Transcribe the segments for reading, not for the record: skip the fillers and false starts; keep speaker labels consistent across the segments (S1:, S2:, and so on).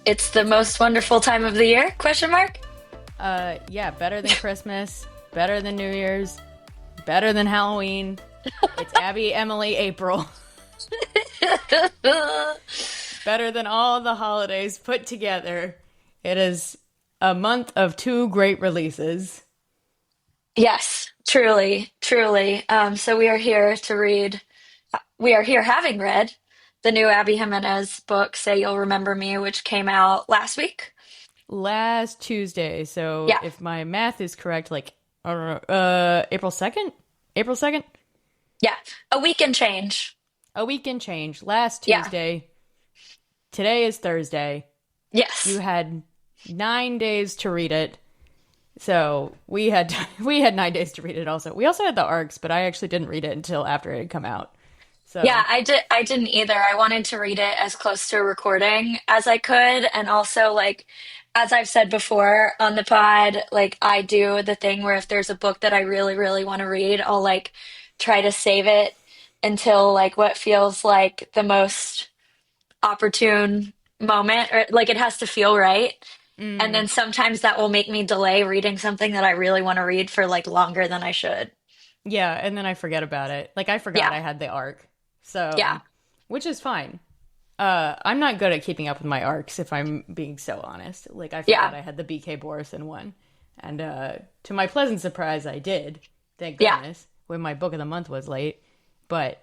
S1: It's the most wonderful time of the year? Question mark?
S2: Yeah, better than Christmas, better than New Year's, better than Halloween. It's Abby, Emily, April. Better than all the holidays put together. It is a month of two great releases.
S1: Yes, truly, truly. So we are here to read, we are here having read the new Abby Jimenez book, Say You'll Remember Me, which came out last week.
S2: Last Tuesday, so
S1: Yeah,
S2: if my math is correct, like, I don't know, April 2nd? April 2nd?
S1: yeah. A week and change.
S2: A week and change. Last
S1: Yeah,
S2: Tuesday. Today is Thursday. You
S1: yes.
S2: had 9 days to read it. So we had we had 9 days to read it also. We also had the arcs, but I actually didn't read it until after it had come out.
S1: Yeah,
S2: So
S1: I didn't either. I wanted to read it as close to a recording as I could. And also, like, as I've said before on the pod, like, I do the thing where if there's a book that I really, really want to read, I'll, like, try to save it until, like, what feels like the most opportune moment, or, like, it has to feel right. And
S2: mm,
S1: then sometimes that will make me delay reading something that I really want to read for, like, longer than I should.
S2: yeah, and then I forget about it. Like I forgot
S1: Yeah,
S2: I had the arc. So
S1: yeah,
S2: which is fine. I'm not good at keeping up with my arcs if I'm being so honest. Like I
S1: yeah,
S2: forgot I had the BK Borison one. And to my pleasant surprise I did. Thank
S1: yeah.
S2: goodness. When my book of the month was late. But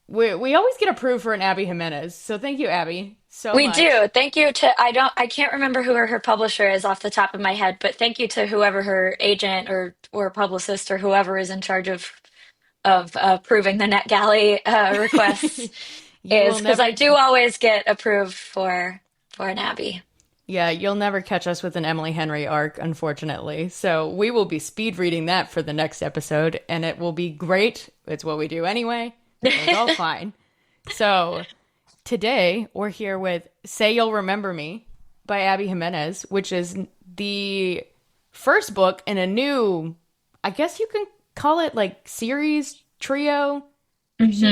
S2: we always get approved for an Abby Jimenez. So thank you, Abby, so
S1: We
S2: much.
S1: do. Thank you to I can't remember who her publisher is off the top of my head, but thank you to whoever her agent or publicist or whoever is in charge of approving the NetGalley requests
S2: You
S1: is
S2: will
S1: because I
S2: never
S1: do always get approved for an Abby.
S2: Yeah, you'll never catch us with an Emily Henry arc, unfortunately. So we will be speed reading that for the next episode, and it will be great. It's what we do anyway, so it's all fine. So today we're here with Say You'll Remember Me by Abby Jimenez, which is the first book in a new, I guess you can call it like series trio.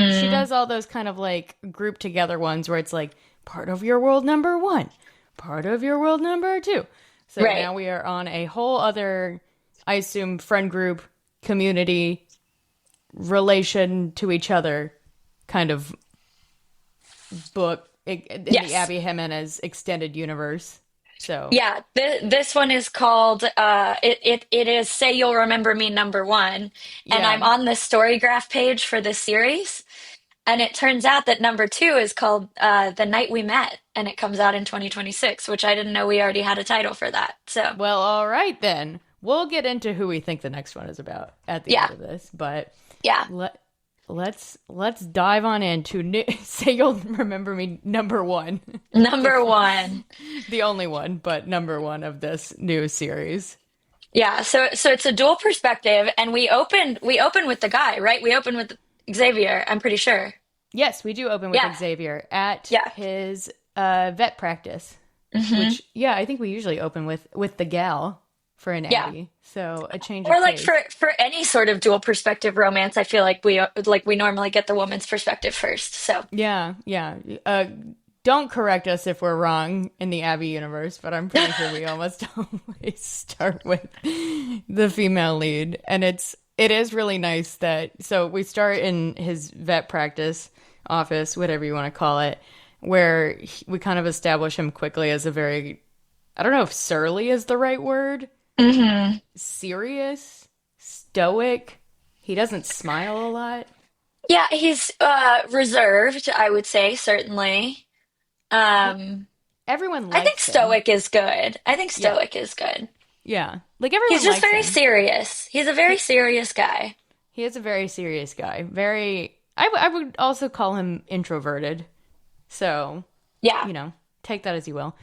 S2: She
S1: Hmm.
S2: does all those kind of like group together ones where it's like part of your world number one, part of your world number two. So
S1: Right.
S2: now we are on a whole other, I assume, friend group, community, relation to each other kind of book in the
S1: Yes.
S2: Abby Jimenez extended universe. So
S1: Yeah, this one is called it is Say You'll Remember Me number one, and I'm
S2: yeah.
S1: on the story graph page for this series. And it turns out that number two is called The Night We Met, and it comes out in 2026, which I didn't know we already had a title for that. So,
S2: Well, all right then. We'll get into who we think the next one is about at the end
S1: yeah,
S2: of this, but
S1: yeah,
S2: let let's dive on into say you'll remember me number one,
S1: number one.
S2: the only one, but number one of this new series.
S1: Yeah, so it's a dual perspective, and we open with the guy, right? We open with Xavier, I'm pretty sure.
S2: Yes, we do open with
S1: Yeah,
S2: Xavier at
S1: yeah.
S2: his vet practice,
S1: Hmm.
S2: which yeah, I think we usually open with the gal for an
S1: Yeah.
S2: Abby, so a change of
S1: Or like
S2: pace.
S1: for any sort of dual perspective romance, I feel like we normally get the woman's perspective first. So,
S2: Yeah, yeah. Don't correct us if we're wrong in the Abby universe, but I'm pretty sure we almost always start with the female lead, and it is really nice that so we start in his vet practice office, whatever you want to call it, where we kind of establish him quickly as a very I don't know if surly is the right word,
S1: hmm.
S2: serious, stoic. He doesn't smile a lot.
S1: Yeah, he's reserved, I would say, certainly. Um,
S2: Everyone
S1: I think
S2: likes him.
S1: stoic is good. I think
S2: Yeah,
S1: stoic is good.
S2: yeah. Like
S1: He's
S2: everyone
S1: just
S2: likes
S1: very
S2: him.
S1: serious. He's a very
S2: He
S1: serious guy.
S2: He is a very serious guy. Very, I would also call him introverted. So,
S1: Yeah,
S2: take that as you will.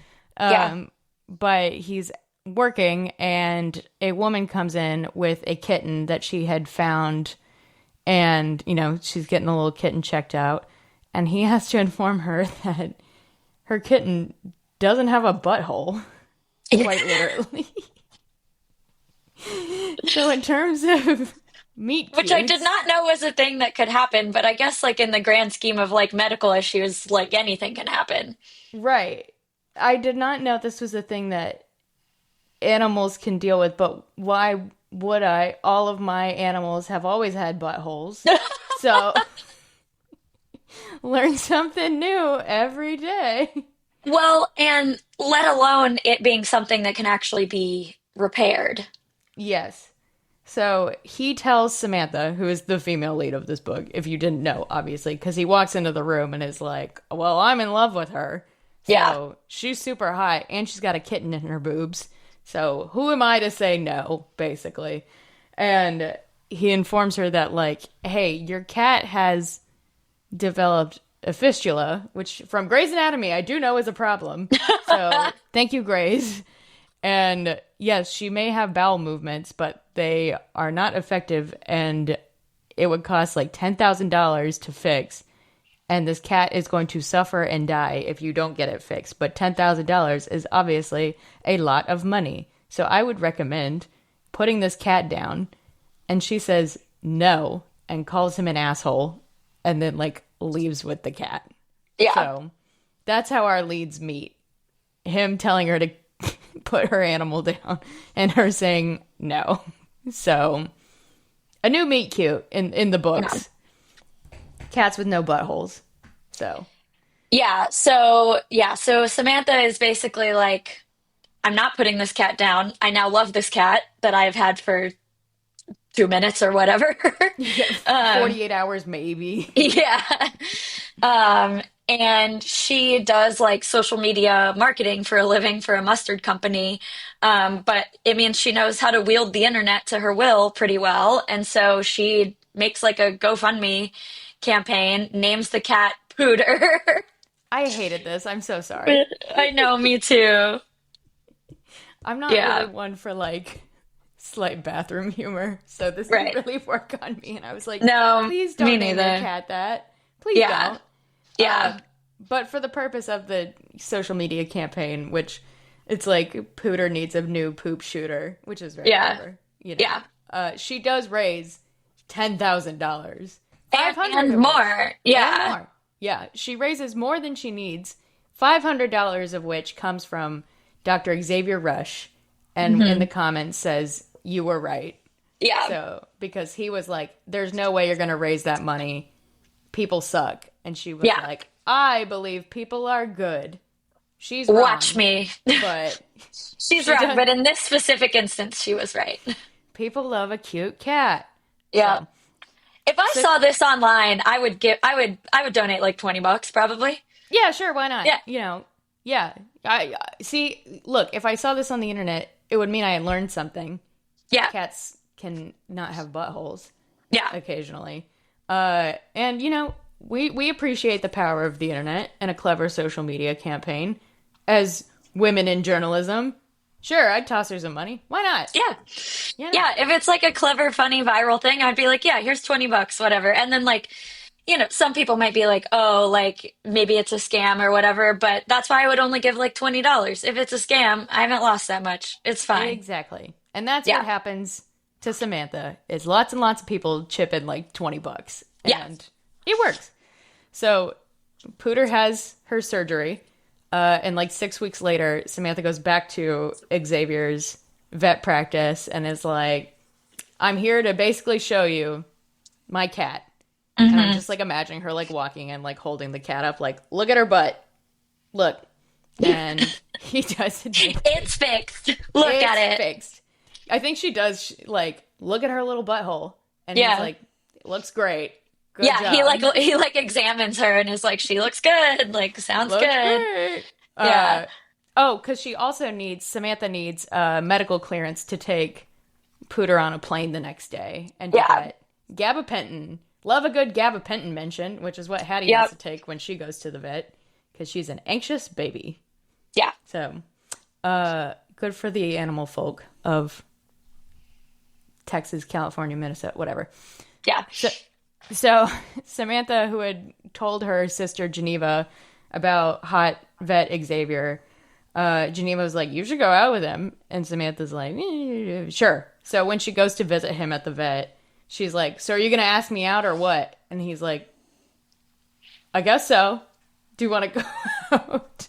S1: yeah.
S2: Um, but he's working, and a woman comes in with a kitten that she had found, and, she's getting the little kitten checked out. And he has to inform her that her kitten doesn't have a butthole, quite literally. So, in terms of meet
S1: Which I did
S2: cutes,
S1: not know was a thing that could happen, but I guess like in the grand scheme of like medical issues, like anything can happen.
S2: right. I did not know this was a thing that animals can deal with, but why would I? All of my animals have always had buttholes. So learn something new every day.
S1: Well, and let alone it being something that can actually be repaired.
S2: Yes. So he tells Samantha, who is the female lead of this book, if you didn't know, obviously, because he walks into the room and is like, well, I'm in love with her.
S1: Yeah.
S2: So she's super hot and she's got a kitten in her boobs. So who am I to say no, basically? And he informs her that, like, hey, your cat has developed a fistula, which from Grey's Anatomy I do know is a problem. So thank you, Grey's. And yes, she may have bowel movements, but they are not effective, and it would cost like $10,000 to fix. And this cat is going to suffer and die if you don't get it fixed. But $10,000 is obviously a lot of money. So I would recommend putting this cat down. And she says no and calls him an asshole and then like leaves with the cat.
S1: Yeah.
S2: So that's how our leads meet. Him telling her to put her animal down and her saying no. So a new meet cute in the books. Cats with no buttholes. So
S1: So Samantha is basically like, I'm not putting this cat down. I now love this cat that I've had for 2 minutes or whatever.
S2: yeah,
S1: um,
S2: 48 hours maybe.
S1: yeah. And she does like social media marketing for a living for a mustard company. But it means she knows how to wield the internet to her will pretty well. And so she makes like a GoFundMe campaign, names the cat Pooter.
S2: I hated this. I'm so sorry.
S1: I know, me too.
S2: I'm not really
S1: Yeah,
S2: one for like slight bathroom humor, so this didn't
S1: right.
S2: really work on me. And I was like,
S1: No,
S2: please
S1: me
S2: don't name your
S1: neither.
S2: cat that. Please
S1: Yeah,
S2: don't.
S1: yeah,
S2: But for the purpose of the social media campaign, which it's like Pooter needs a new poop shooter, which is very
S1: yeah,
S2: clever, you know.
S1: yeah.
S2: She does raise $10,000, 500
S1: And
S2: of which,
S1: more.
S2: and
S1: Yeah.
S2: more. Yeah, she raises more than she needs, $500 of which comes from Dr. Xavier Rush, and in the
S1: Hmm.
S2: comments says, you were right.
S1: Yeah.
S2: So, because he was like, there's no way you're going to raise that money. People suck. And she was
S1: Yeah.
S2: like, I believe people are good. She's
S1: Watch
S2: wrong,
S1: me.
S2: but
S1: She's
S2: she
S1: wrong,
S2: does.
S1: but in this specific instance, she was right.
S2: People love a cute cat.
S1: Yeah.
S2: So,
S1: If I
S2: so
S1: saw this online, I would donate like $20 probably.
S2: yeah, sure, why not?
S1: Yeah.
S2: You know, yeah. I see. Look, if I saw this on the internet, it would mean I had learned something.
S1: Yeah.
S2: Cats can not have buttholes
S1: Yeah.
S2: occasionally, and you know, we appreciate the power of the internet and a clever social media campaign. As women in journalism, sure, I'd toss her some money. Why not?
S1: Yeah.
S2: You know,
S1: Yeah, if it's like a clever, funny, viral thing, I'd be like, yeah, here's $20, whatever. And then like, some people might be like, oh, like maybe it's a scam or whatever, but that's why I would only give like $20. If it's a scam, I haven't lost that much. It's fine.
S2: exactly. And that's what
S1: Yeah.
S2: happens to Samantha. Is lots and lots of people chip in like $20,
S1: Yeah.
S2: and it works. So Pooter has her surgery, and like 6 weeks later, Samantha goes back to Xavier's vet practice and is like, "I'm here to basically show you my cat." And I'm
S1: Hmm.
S2: just like imagining her like walking and like holding the cat up, like, "Look at her butt, look." And he does it.
S1: It's fixed. Look at
S2: It's
S1: it.
S2: fixed. I think she does like look at her little butthole, and he's
S1: Yeah.
S2: like, "Looks great, good
S1: Yeah, he like
S2: job,
S1: he like examines her and is like, she looks good, like sounds
S2: looks
S1: good.
S2: great."
S1: Yeah.
S2: Oh, because she also needs Samantha needs medical clearance to take Pooter on a plane the next day and to
S1: Yeah.
S2: get gabapentin. Love a good gabapentin mention, which is what Hattie has
S1: Yep.
S2: to take when she goes to the vet because she's an anxious baby.
S1: Yeah.
S2: So, good for the animal folk of Texas, California, Minnesota, whatever.
S1: Yeah.
S2: So Samantha, who had told her sister Geneva about hot vet Xavier, Geneva was like, "You should go out with him," and Samantha's like, "Sure." So when she goes to visit him at the vet, she's like, "So are you gonna ask me out or what?" And he's like, "I guess so. Do you want to go out?"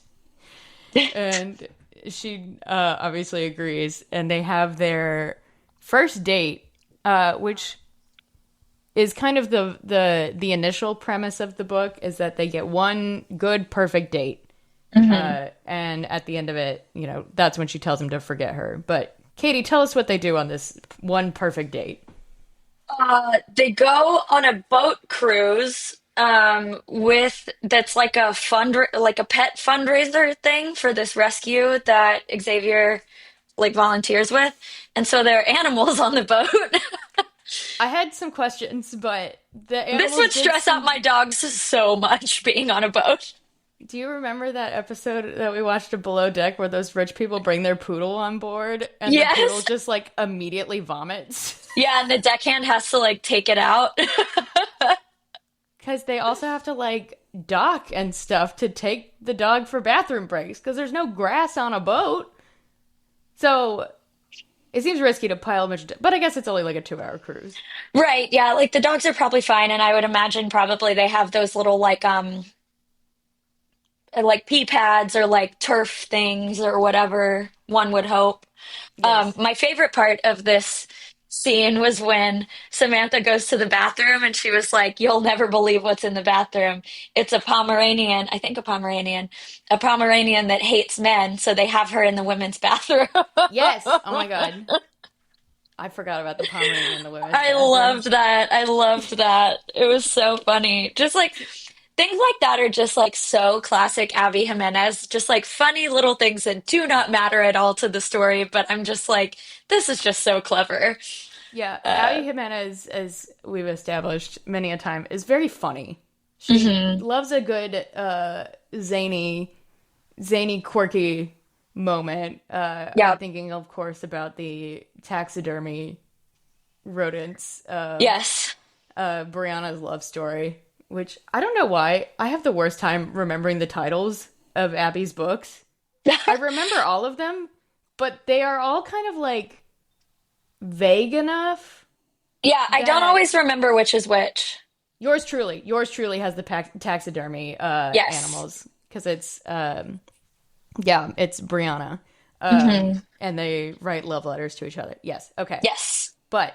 S2: And she obviously agrees, and they have their first date, which is kind of the initial premise of the book, is that they get one good perfect date,
S1: Hmm.
S2: and at the end of it, that's when she tells him to forget her. But Katie, tell us what they do on this one perfect date.
S1: They go on a boat cruise with that's like a like a pet fundraiser thing for this rescue that Xavier like volunteers with. And so there are animals on the boat.
S2: I had some questions, but the
S1: This
S2: animals
S1: would
S2: did
S1: stress out
S2: seem.
S1: my dogs so much being on a boat.
S2: Do you remember that episode that we watched of Below Deck where those rich people bring their poodle on board and the poodle
S1: Yes.
S2: just like immediately vomits?
S1: Yeah, and the deckhand has to like take it out.
S2: Because they also have to like dock and stuff to take the dog for bathroom breaks because there's no grass on a boat. So it seems risky to pile a bunch of. But I guess it's only like a 2 hour cruise.
S1: Right, yeah, like the dogs are probably fine, and I would imagine probably they have those little like pee pads or like turf things or whatever one would hope.
S2: Yes.
S1: My favorite part of this scene was when Samantha goes to the bathroom and she was like, "You'll never believe what's in the bathroom. It's a Pomeranian, I think a Pomeranian that hates men, so they have her in the women's bathroom."
S2: Yes. Oh my God. I forgot about the Pomeranian in the women's
S1: I
S2: bathroom.
S1: loved that. I loved that. It was so funny. Just like things like that are just like so classic Abby Jimenez, just like funny little things that do not matter at all to the story, but I'm just like, this is just so clever.
S2: Yeah,
S1: Uh,
S2: Abby Jimenez, as we've established many a time, is very funny. She
S1: mhm.
S2: loves a good zany, quirky moment. I'm
S1: Yeah.
S2: thinking, of course, about the taxidermy rodents,
S1: Yes.
S2: Brianna's love story, which I don't know why I have the worst time remembering the titles of Abby's books. I remember all of them, but they are all kind of like vague enough
S1: Yeah, I don't
S2: that
S1: always remember which is which.
S2: yours truly has the taxidermy
S1: Yes.
S2: animals because yeah, it's Brianna,
S1: Hmm.
S2: and they write love letters to each other. Yes, okay,
S1: Yes.
S2: but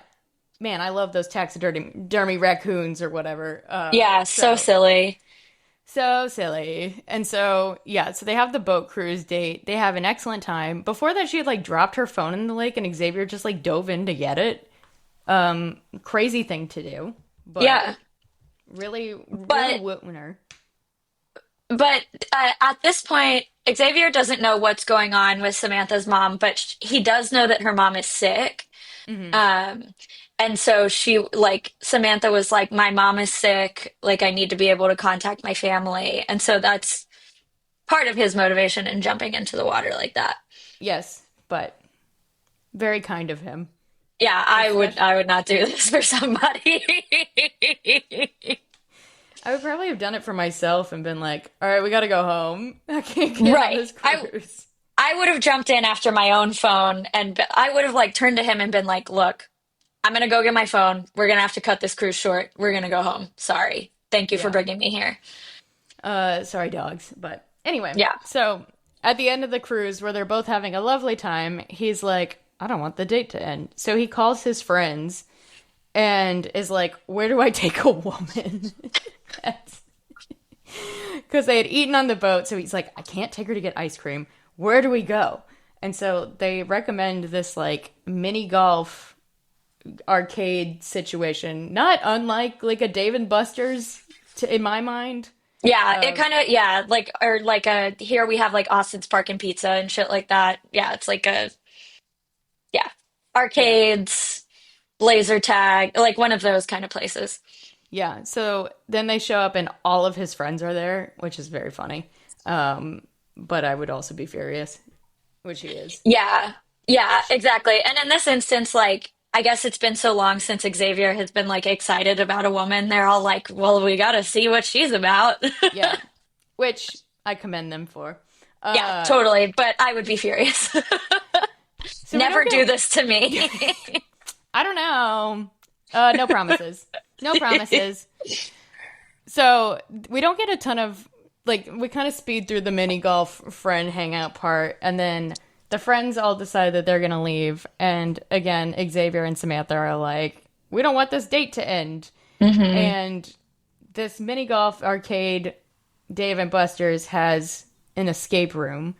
S2: man, I love those taxidermy raccoons or whatever.
S1: Yeah, so silly.
S2: So silly. And so, yeah, so they have the boat cruise date. They have an excellent time. Before that, she had like dropped her phone in the lake and Xavier just like dove in to get it. Crazy thing to do, but
S1: Yeah.
S2: really, really
S1: But
S2: winner.
S1: But at this point, Xavier doesn't know what's going on with Samantha's mom, but he does know that her mom is sick.
S2: Hmm.
S1: Um, and so like, Samantha was like, "My mom is sick. Like, I need to be able to contact my family." And so that's part of his motivation in jumping into the water like that.
S2: Yes, but very kind of him.
S1: Yeah,
S2: Especially,
S1: I would not do this for somebody.
S2: I would probably have done it for myself and been like, all right, we got to go home. I can't get on
S1: Right.
S2: this cruise.
S1: I would have jumped in after my own phone and I would have like turned to him and been like, "Look, I'm gonna go get my phone. We're gonna have to cut this cruise short. We're gonna go home. Sorry. Thank you for
S2: Yeah.
S1: bringing me here."
S2: Sorry, dogs. But anyway,
S1: Yeah.
S2: so at the end of the cruise, where they're both having a lovely time, he's like, I don't want the date to end. So he calls his friends and is like, where do I take a woman? Because they had eaten on the boat. So he's like, I can't take her to get ice cream. Where do we go? And so they recommend this like mini golf arcade situation, not unlike like a Dave and Buster's in my mind.
S1: Yeah, it
S2: Um,
S1: kind of yeah, like or like a here we have like Austin's Park and Pizza and shit like that. Yeah, it's like a yeah,
S2: yeah.
S1: arcades, laser tag, like one of those kind of places.
S2: Yeah, so then they show up and all of his friends are there, which is very funny. But I would also be furious, which he is.
S1: Yeah. Yeah, exactly. And in this instance, like, I guess it's been so long since Xavier has been like excited about a woman. They're all like, "Well, we got to see what she's about."
S2: Yeah, which I commend them for.
S1: Yeah,
S2: Uh,
S1: totally. But I would be furious.
S2: so we don't
S1: Never do
S2: get.
S1: this to me.
S2: I don't know. No promises. No promises. So we don't get a ton of like we kind of speed through the mini golf friend hangout part, and then the friends all decide that they're gonna leave. And again, Xavier and Samantha are like, "We don't want this date to end."
S1: Hmm.
S2: And this mini golf arcade, Dave and Buster's, has an escape room,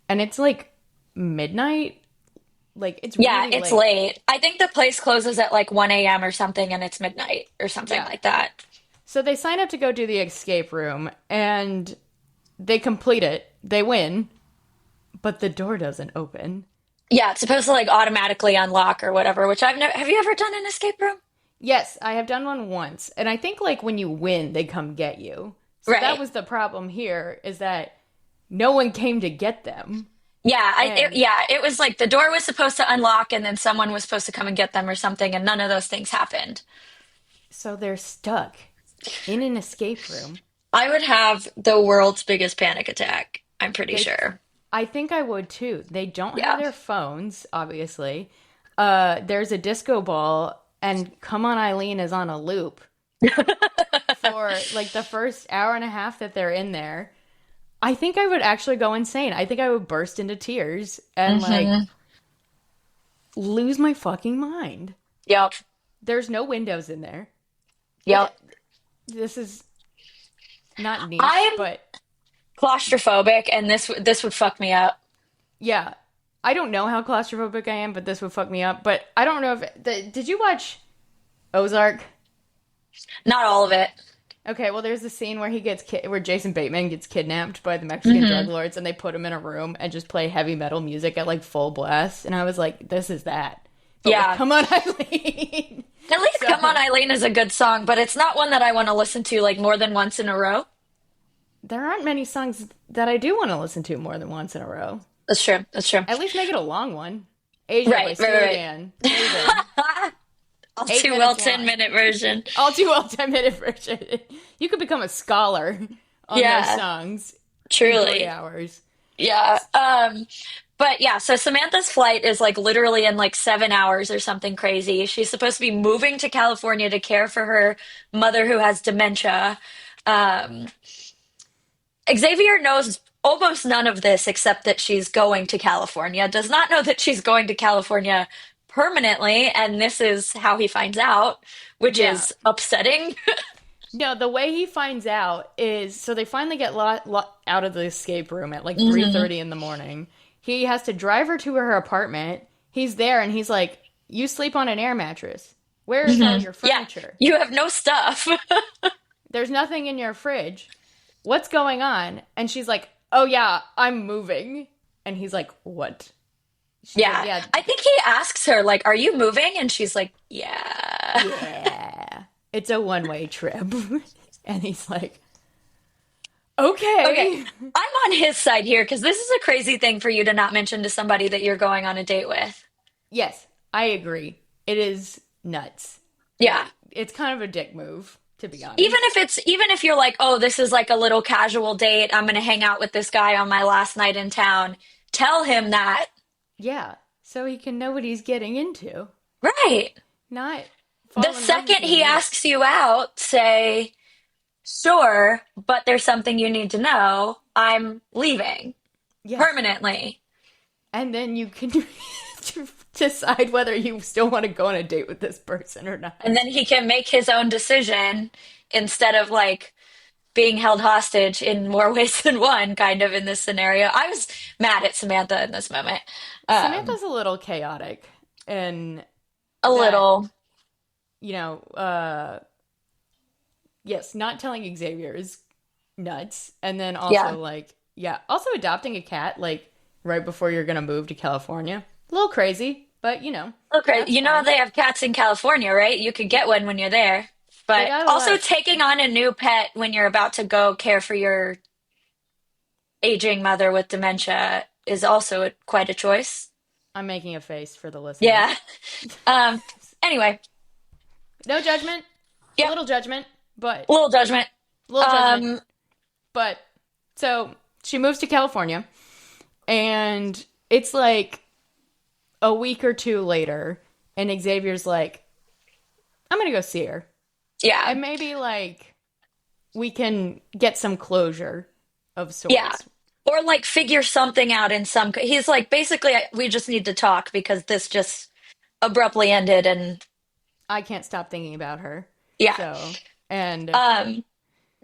S2: and it's like midnight. Like it's
S1: Yeah,
S2: really
S1: it's
S2: late.
S1: late. I think the place closes at like 1 a.m. or something, and it's midnight or something
S2: Yeah.
S1: like that.
S2: So they sign up to go do the escape room, and they complete it. They win, but the door doesn't open.
S1: Yeah, it's supposed to like automatically unlock or whatever, which I've never, have you ever done an escape room?
S2: Yes, I have done one once, and I think like when you win, they come get you. So that
S1: Right.
S2: was the problem here, is that no one came to get them.
S1: Yeah,
S2: And
S1: yeah, it was like the door was supposed to unlock and then someone was supposed to come and get them or something, and none of those things happened.
S2: so they're stuck in an escape room.
S1: I would have the world's biggest panic attack, I'm pretty
S2: They
S1: sure.
S2: I think I would too. They don't have
S1: Yeah.
S2: their phones, obviously. There's a disco ball, and Come On Eileen is on a loop for like the first hour and a half that they're in there. I think I would actually go insane. I think I would burst into tears and like
S1: Hmm.
S2: lose my fucking mind.
S1: Yep.
S2: There's no windows in there.
S1: Yep.
S2: This is not niche,
S1: I'm
S2: but
S1: claustrophobic and this would fuck me up.
S2: yeah. I don't know how claustrophobic I am, but this would fuck me up. But I don't know if did you watch Ozark?
S1: Not all of it.
S2: Okay, well, there's the scene where where Jason Bateman gets kidnapped by the Mexican drug
S1: Hmm.
S2: lords, and they put him in a room and just play heavy metal music at like full blast. And I was like, this is that, but with
S1: Yeah.
S2: Come On Eileen.
S1: At least Come On
S2: So
S1: Eileen is a good song, but it's not one that I want to listen to like more than once in a row.
S2: there aren't many songs that I do want to listen to more than once in a row.
S1: That's true. That's true.
S2: At least make it a long one. Asia by
S1: Right, right,
S2: Steely
S1: right.
S2: Dan. There you go.
S1: All
S2: Eight
S1: too well
S2: minutes
S1: 10
S2: long.
S1: minute version.
S2: All too well 10-minute version. You could become a scholar on those
S1: Yeah,
S2: songs in 3
S1: truly.
S2: hours.
S1: Yeah. But yeah, so Samantha's flight is like literally in like 7 hours or something crazy. She's supposed to be moving to California to care for her mother who has dementia. Um, Xavier knows almost none of this except that she's going to California, does not know that she's going to California permanently, and this is how he finds out, which
S2: Yeah.
S1: is upsetting.
S2: No, the way he finds out is so they finally get out of the escape room at like
S1: Hmm.
S2: 3:30 in the morning. He has to drive her to her apartment. He's there and he's like, "You sleep on an air mattress. Where is all
S1: Hmm.
S2: your
S1: Yeah,
S2: furniture?
S1: you have no stuff.
S2: There's nothing in your fridge. What's going on?" And she's like, "Oh yeah, I'm moving." And he's like, "What?" She's like,
S1: Yeah,
S2: "Yeah,
S1: I think he asks her, like, are you moving? And she's like, yeah.
S2: yeah. It's a one-way trip." And he's like,
S1: Okay,
S2: "Okay."
S1: I'm on his side here because this is a crazy thing for you to not mention to somebody that you're going on a date with.
S2: Yes, I agree. It is nuts.
S1: Yeah.
S2: It's kind of a dick move, to be
S1: Even
S2: honest.
S1: if it's, even if you're like, oh, this is like a little casual date, I'm going to hang out with this guy on my last night in town, tell him that.
S2: Yeah, so he can know what he's getting into,
S1: Right.
S2: not
S1: The
S2: fall in love with
S1: second
S2: you
S1: he
S2: immediately.
S1: asks you out, say, sure, but there's something you need to know. I'm leaving
S2: Yes,
S1: permanently.
S2: and then you can decide whether you still want to go on a date with this person or
S1: And
S2: not.
S1: then he can make his own decision instead of like being held hostage in more ways than one, kind of in this scenario. I was mad at Samantha in this moment. Um,
S2: Samantha's a little chaotic, and
S1: a
S2: that,
S1: little.
S2: you know, yes, not telling Xavier is nuts, and then
S1: Yeah.
S2: also like, yeah, also adopting a cat like right before you're gonna move to California, a little crazy, but
S1: Okay.
S2: that's
S1: You know
S2: fine.
S1: they have cats in California, right? You could get one when you're there.
S2: They
S1: But
S2: got a lot
S1: also
S2: of.
S1: taking on a new pet when you're about to go care for your aging mother with dementia is also quite a choice.
S2: I'm making a face for the
S1: Yeah.
S2: listeners.
S1: Um, anyway,
S2: No judgment, a
S1: yep.
S2: little judgment, but
S1: Little judgment.
S2: little judgment.
S1: Um,
S2: But so she moves to California, and it's like a week or two later, and Xavier's like, "I'm gonna go see her,
S1: yeah.
S2: and maybe like we can get some closure." of
S1: Yeah.
S2: sorts.
S1: Or like figure something out in some, he's like, basically, we just need to talk because this just abruptly ended. And
S2: I can't stop thinking about her.
S1: yeah.
S2: So, and
S1: Um,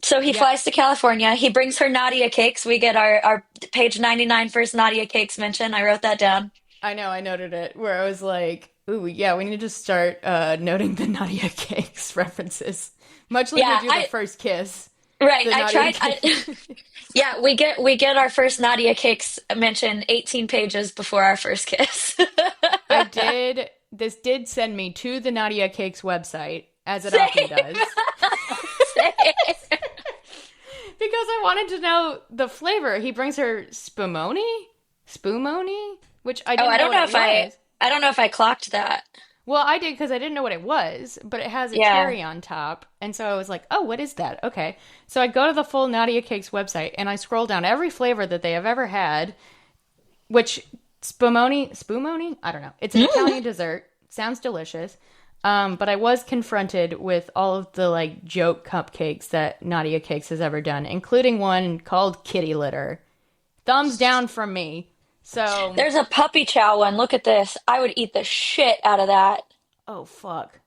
S1: so he
S2: yeah,
S1: flies to California. He brings her Nadia Cakes. We get our page 99 first Nadia Cakes mention. I wrote that down.
S2: I know I noted it where I was like, ooh, yeah, we need to start noting the Nadia Cakes references. Much like we
S1: Yeah,
S2: do the first kiss.
S1: right.
S2: The
S1: I
S2: Nadia
S1: tried.
S2: Cakes.
S1: Yeah, we get our first Nadia Cakes mention 18 pages before our first kiss.
S2: I did. This did send me to the Nadia Cakes website, as it often
S1: Same.
S2: does,
S1: Same.
S2: because I wanted to know the flavor. He brings her spumoni, which I
S1: Oh,
S2: didn't know what it was.
S1: I don't know if I clocked that.
S2: Well, I did because I didn't know what it was, but it has a
S1: Yeah.
S2: cherry on top. And so I was like, oh, what is that? Okay. So I go to the full Nadia Cakes website and I scroll down every flavor that they have ever had, which spumoni? I don't know. It's an Italian dessert. Sounds delicious. But I was confronted with all of the like joke cupcakes that Nadia Cakes has ever done, including one called Kitty Litter. Thumbs down from me. So,
S1: There's a puppy chow one. Look at this. I would eat the shit out of that.
S2: oh fuck.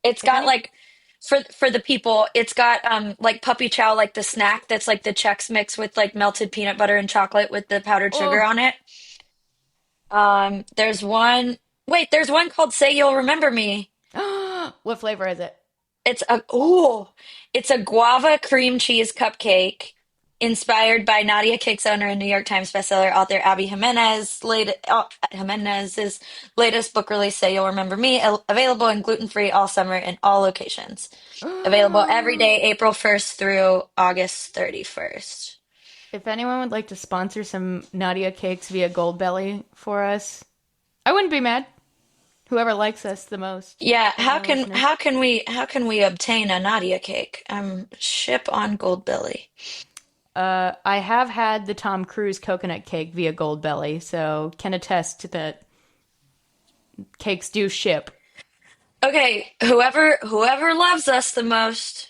S1: It's
S2: If
S1: got
S2: any,
S1: like for the people, it's got like puppy chow, like the snack that's like the Chex Mix with like melted peanut butter and chocolate with the powdered sugar
S2: oh,
S1: on it. There's one. Wait, there's one called Say You'll Remember Me.
S2: what flavor is it?
S1: It's a ooh, it's a guava cream cheese cupcake inspired by Nadia Cakes owner and New York Times bestseller author Abby Jimenez's latest book release. Say You'll Remember Me. Available in gluten-free all summer in all locations. Available every day, April 1st through August 31st.
S2: If anyone would like to sponsor some Nadia Cakes via Goldbelly for us, I wouldn't be mad. Whoever likes us the most
S1: Yeah,
S2: of our listeners.
S1: how can we obtain a Nadia cake? Ship on Goldbelly.
S2: I have had the Tom Cruise coconut cake via Goldbelly, so can attest that cakes do ship.
S1: Okay, whoever loves us the most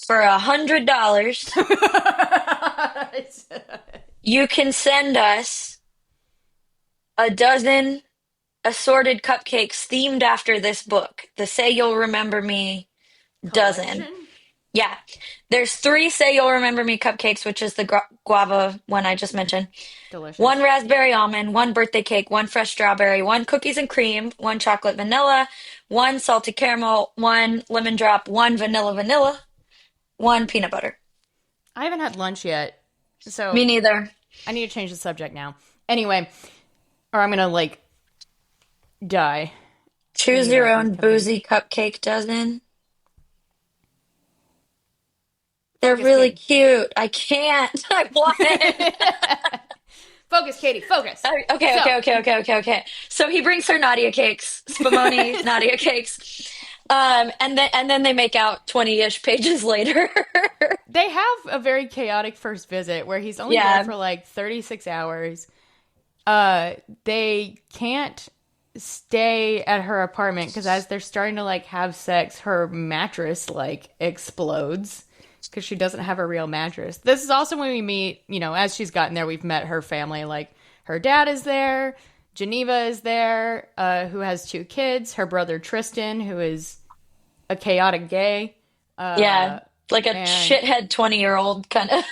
S1: for $100, you can send us a dozen assorted cupcakes themed after this book. The Say You'll Remember Me dozen.
S2: Collection?
S1: Yeah. There's three Say You'll Remember Me cupcakes, which is the guava one I just mentioned. One
S2: Delicious.
S1: raspberry almond, one birthday cake, one fresh strawberry, one cookies and cream, one chocolate vanilla, one salted caramel, one lemon drop, one vanilla, one peanut butter.
S2: I haven't had lunch yet,
S1: Me
S2: so
S1: neither.
S2: I need to change the subject now. Anyway, or I'm gonna like die
S1: Choose
S2: thinking
S1: your
S2: about these
S1: own
S2: cupcakes.
S1: boozy cupcake dozen. They're
S2: Focus,
S1: really
S2: Katie.
S1: cute. I can't. I want it.
S2: Focus, Katie. Focus.
S1: Okay,
S2: So,
S1: okay. So he brings her Nadia cakes, Spumoni Nadia cakes. And then they make out 20-ish pages later.
S2: they have a very chaotic first visit where he's only there
S1: Yeah.
S2: for like 36 hours. They can't stay at her apartment because as they're starting to like have sex, her mattress like explodes because she doesn't have a real mattress. This is also when we meet, as she's gotten there, we've met her family. Like her dad is there, Geneva is there, who has two kids, her brother Tristan, who is a chaotic gay,
S1: Yeah. Like a
S2: and
S1: shithead 20-year-old kind of.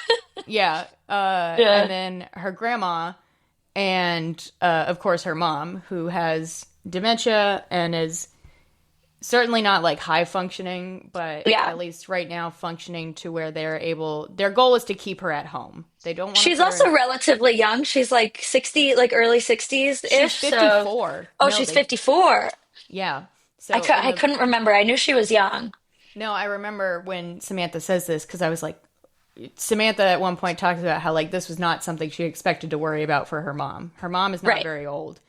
S2: yeah, and
S1: Yeah.
S2: then her grandma, and of course her mom, who has dementia and is certainly not like high functioning, but
S1: Yeah.
S2: at least right now functioning to where their goal is to keep her at home. They don't want to
S1: She's
S2: put her
S1: also
S2: in.
S1: relatively young. She's like 60, like early
S2: She's
S1: 60s-ish. So,
S2: 54.
S1: oh,
S2: No,
S1: she's
S2: they
S1: 54.
S2: yeah. So in
S1: I
S2: the
S1: couldn't remember. I knew she was young.
S2: no, I remember when Samantha says this because I was like, Samantha at one point talks about how like this was not something she expected to worry about for her mom. Her mom is not
S1: Right.
S2: very old,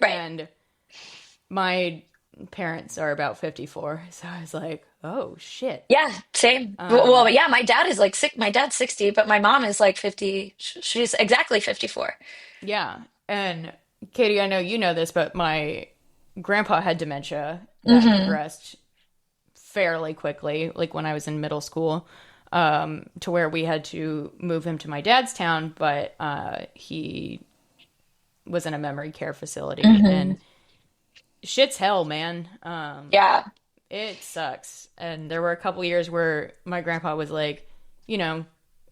S1: Right.
S2: and my parents are about 54, so I was like, oh shit.
S1: Yeah, same. Well,
S2: Um,
S1: yeah, my dad is like sick. My dad's 60, but my mom is like 50. She's exactly 54.
S2: yeah, and Katie, I know you know this, but my grandpa had dementia that
S1: Hmm.
S2: progressed fairly quickly, like when I was in middle school. to where we had to move him to my dad's town, but he was in a memory care facility,
S1: Hmm.
S2: and shit's hell, man.
S1: Yeah.
S2: It sucks. And there were a couple years where my grandpa was like, you know,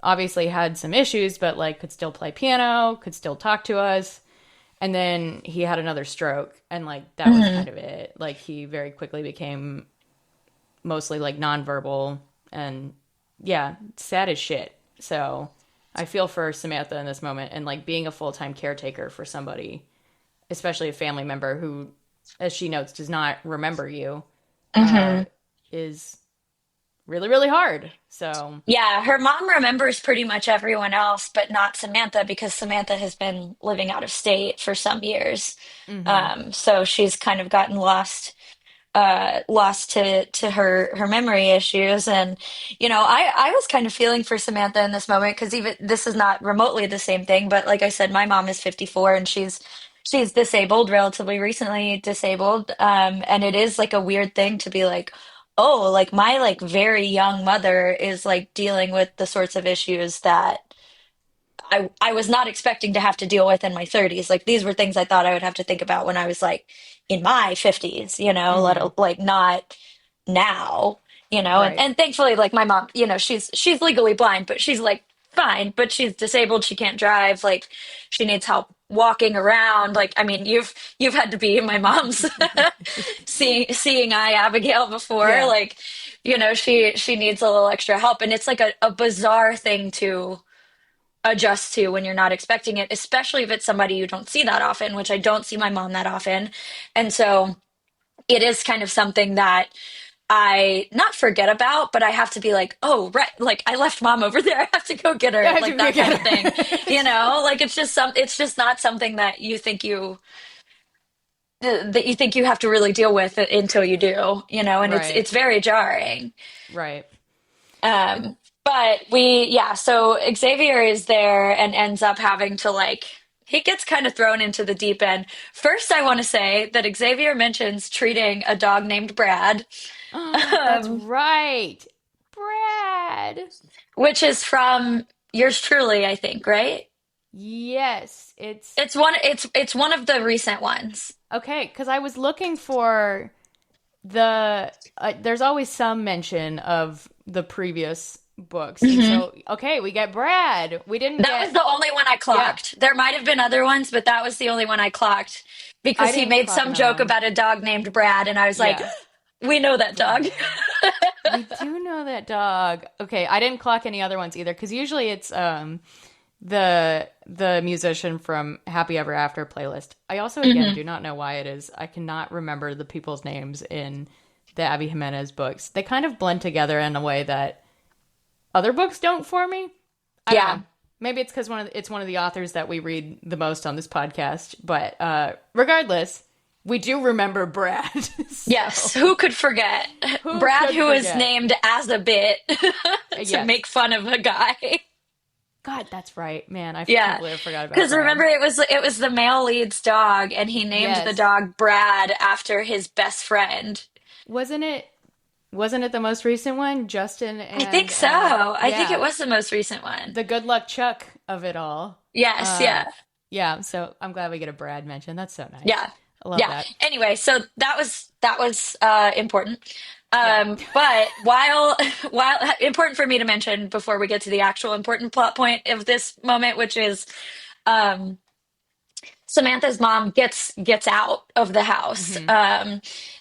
S2: obviously had some issues, but like could still play piano, could still talk to us. And then he had another stroke, and like that was
S1: Hmm.
S2: kind of it. Like he very quickly became mostly like nonverbal, and yeah, sad as shit. So I feel for Samantha in this moment, and like being a full-time caretaker for somebody, especially a family member who, as she notes, does not remember you, uh,
S1: Hmm.
S2: is really, really hard. So,
S1: Yeah, her mom remembers pretty much everyone else, but not Samantha because Samantha has been living out of state for some years.
S2: hmm,
S1: So she's kind of gotten lost to her memory issues. And I was kind of feeling for Samantha in this moment because even this is not remotely the same thing, but like I said, my mom is 54 and she's disabled, relatively recently disabled. And it is like a weird thing to be like, oh, like my like very young mother is like dealing with the sorts of issues that I was not expecting to have to deal with in my 30s. Like these were things I thought I would have to think about when I was like in my 50s,
S2: hmm,
S1: like not now, and,
S2: right.
S1: and thankfully like my mom, she's legally blind, but she's like fine, but she's disabled, she can't drive, like she needs help walking around. Like I mean, you've had to be my mom's seeing eye Abigail before,
S2: Yeah.
S1: like she needs a little extra help, and it's like a bizarre thing to adjust to when you're not expecting it, especially if it's somebody you don't see that often, which I don't see my mom that often. And so it is kind of something that I not forget about, but I have to be like, oh, right, like I left mom over there. I have to go get
S2: Yeah,
S1: her,
S2: I have
S1: like
S2: to go
S1: that kind
S2: get
S1: of thing.
S2: her.
S1: Like it's just not something that you think you have to really deal with it until you do, and it's
S2: Right,
S1: it's very jarring.
S2: right.
S1: Um, but yeah, so Xavier is there and ends up having to like, he gets kind of thrown into the deep end. First, I want to say that Xavier mentions treating a dog named Brad,
S2: That's
S1: um,
S2: right. Brad.
S1: which is from yours truly, I think, right?
S2: Yes, it's
S1: It's one of the recent ones.
S2: okay, because I was looking for the there's always some mention of the previous books. And
S1: Hmm.
S2: so, okay, we get Brad. We didn't
S1: That was
S2: get
S1: the only one I
S2: yeah,
S1: clocked. There might have been other ones, but that was the only one I clocked
S2: I
S1: because he
S2: didn't
S1: made
S2: clock
S1: some
S2: another
S1: joke
S2: one.
S1: about a dog named Brad, and I was like,
S2: Yeah.
S1: we know that dog.
S2: Brad. We do know that dog. Okay, I didn't clock any other ones either cuz usually it's the musician from Happy Ever After playlist. I also again
S1: Hmm.
S2: do not know why it is. I cannot remember the people's names in the Abby Jimenez books. They kind of blend together in a way that other books don't for me. I don't
S1: Yeah.
S2: know. Maybe it's because it's one of the authors that we read the most on this podcast. But regardless, we do remember Brad.
S1: Yes.
S2: So
S1: Who could forget?
S2: who
S1: Brad,
S2: could
S1: who is
S2: forget?
S1: named as a bit to
S2: Yes.
S1: make fun of a guy.
S2: God, that's right, man. I
S1: Yeah.
S2: completely forgot about
S1: Because remember,
S2: Brad.
S1: it was the male lead's dog, and he named the
S2: Yes.
S1: dog Brad after his best friend.
S2: Wasn't it? Wasn't it the most recent one? Justin
S1: I think
S2: and
S1: so. I think it
S2: yeah,
S1: was the most recent one.
S2: the good luck Chuck of it all.
S1: Yes.
S2: Uh,
S1: Yeah.
S2: yeah. So I'm glad we get a Brad mention. That's so nice.
S1: Yeah.
S2: I love
S1: Yeah.
S2: that.
S1: Anyway, so that was important.
S2: Yeah.
S1: But while important for me to mention before we get to the actual important plot point of this moment, which is um, Samantha's mom gets out of the house.
S2: hmm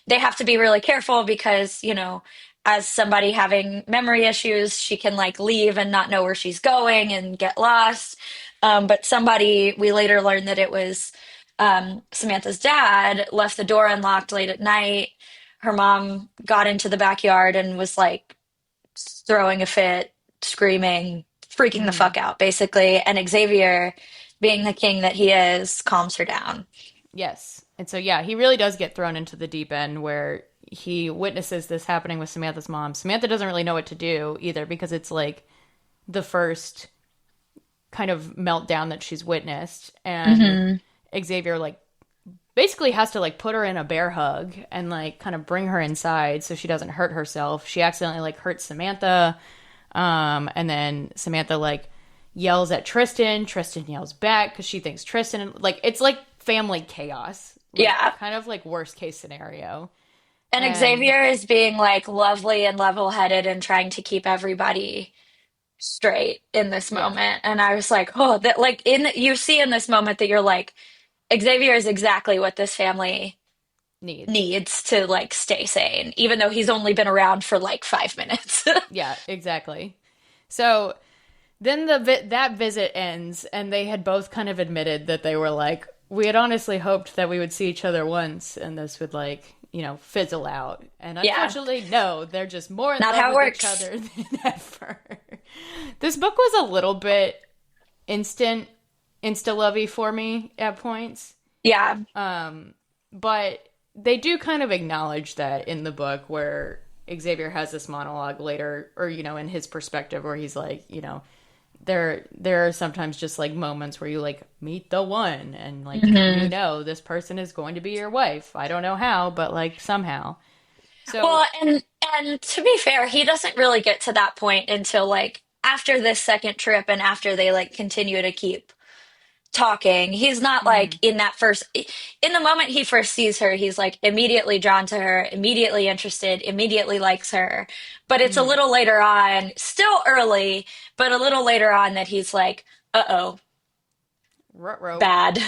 S1: They have to be really careful because, as somebody having memory issues, she can like leave and not know where she's going and get lost. But somebody, we later learned that it was Samantha's dad, left the door unlocked late at night. Her mom got into the backyard and was like throwing a fit, screaming, freaking the
S2: hmm
S1: fuck out, basically. And Xavier, being the king that he is, calms her down.
S2: Yes. And so yeah, he really does get thrown into the deep end where he witnesses this happening with Samantha's mom. Samantha doesn't really know what to do either because it's like the first kind of meltdown that she's witnessed, and
S1: Hmm.
S2: Xavier like basically has to like put her in a bear hug and like kind of bring her inside so she doesn't hurt herself. She accidentally like hurts Samantha. And then Samantha like yells at Tristan. Tristan yells back because she thinks Tristan, like, it's like family chaos, like
S1: Yeah.
S2: kind of like worst case scenario.
S1: And
S2: And
S1: Xavier is being like lovely and level-headed and trying to keep everybody straight in this
S2: yeah,
S1: moment. And I was like, oh, that like you see in this moment that you're like, Xavier is exactly what this family
S2: needs.
S1: needs to like stay sane, even though he's only been around for like 5 minutes.
S2: Yeah, exactly. So then that visit ends, and they had both kind of admitted that they were like, we had honestly hoped that we would see each other once, and this would like, fizzle out. And
S1: Yeah,
S2: unfortunately, no, they're just more in
S1: not
S2: love
S1: how it
S2: with each
S1: works.
S2: other than ever. This book was a little bit instant, insta lovey for me at points.
S1: Yeah.
S2: But they do kind of acknowledge that in the book where Xavier has this monologue later, or in his perspective, where he's like, there are sometimes just like moments where you like meet the one, and like
S1: Hmm.
S2: this person is going to be your wife. I don't know how, but like somehow. So
S1: Well, and to be fair, he doesn't really get to that point until like after this second trip and after they like continue to keep talking. He's not like
S2: mhm,
S1: in the moment he first sees her, he's like immediately drawn to her, immediately interested, immediately likes her. But it's a
S2: mhm.
S1: little later on, still early, but a little later on that he's like, uh-oh,
S2: Ruh-roh.
S1: bad.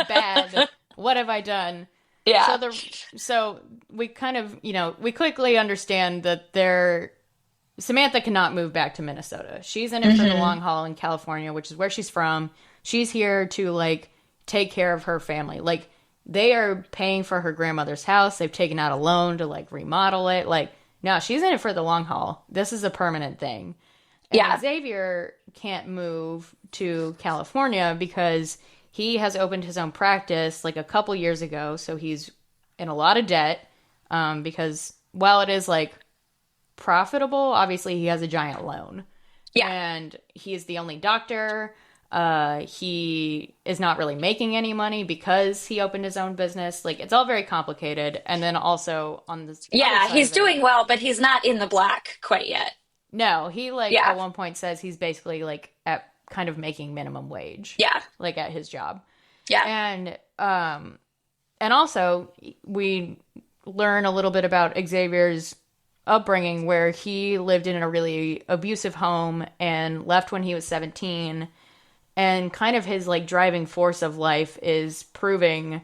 S2: Bad. What have I done? So
S1: Yeah.
S2: so we kind of, we quickly understand that Samantha cannot move back to Minnesota. She's in it for the
S1: Hmm.
S2: long haul in California, which is where she's from. She's here to like take care of her family. Like they are paying for her grandmother's house. They've taken out a loan to like remodel it. Like no, she's in it for the long haul. This is a permanent thing. And
S1: Yeah.
S2: Xavier can't move to California because he has opened his own practice like a couple years ago. So he's in a lot of debt because while it is like profitable, obviously he has a giant loan.
S1: Yeah.
S2: And he is the only doctor. He is not really making any money because he opened his own business. Like it's all very complicated. And then also on this other
S1: Yeah,
S2: side
S1: he's
S2: of it,
S1: doing well, but he's not in the black quite yet.
S2: no, he like
S1: Yeah.
S2: at one point says he's basically like at kind of making minimum wage,
S1: Yeah.
S2: like at his job.
S1: Yeah.
S2: And also we learn a little bit about Xavier's upbringing where he lived in a really abusive home and left when he was 17, and kind of his like driving force of life is proving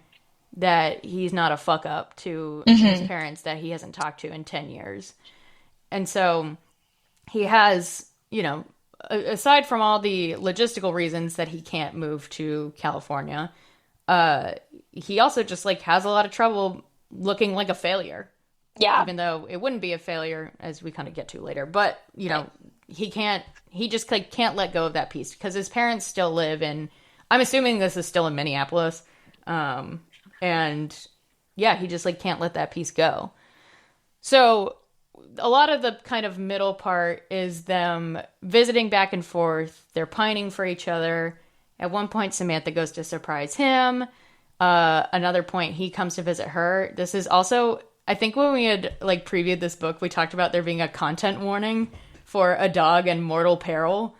S2: that he's not a fuck up to his
S1: Hmm.
S2: parents that he hasn't talked to in 10 years. And so he has, aside from all the logistical reasons that he can't move to California, uh, he also just like has a lot of trouble looking like a failure,
S1: Yeah.
S2: even though it wouldn't be a failure as we kind of get to later. But, he just like can't let go of that piece because his parents still live in, I'm assuming this is still in Minneapolis. And yeah, he just like can't let that piece go. So a lot of the kind of middle part is them visiting back and forth. They're pining for each other. At one point, Samantha goes to surprise him. Another point, he comes to visit her. This is also, I think when we had like previewed this book, we talked about there being a content warning for a dog in mortal peril.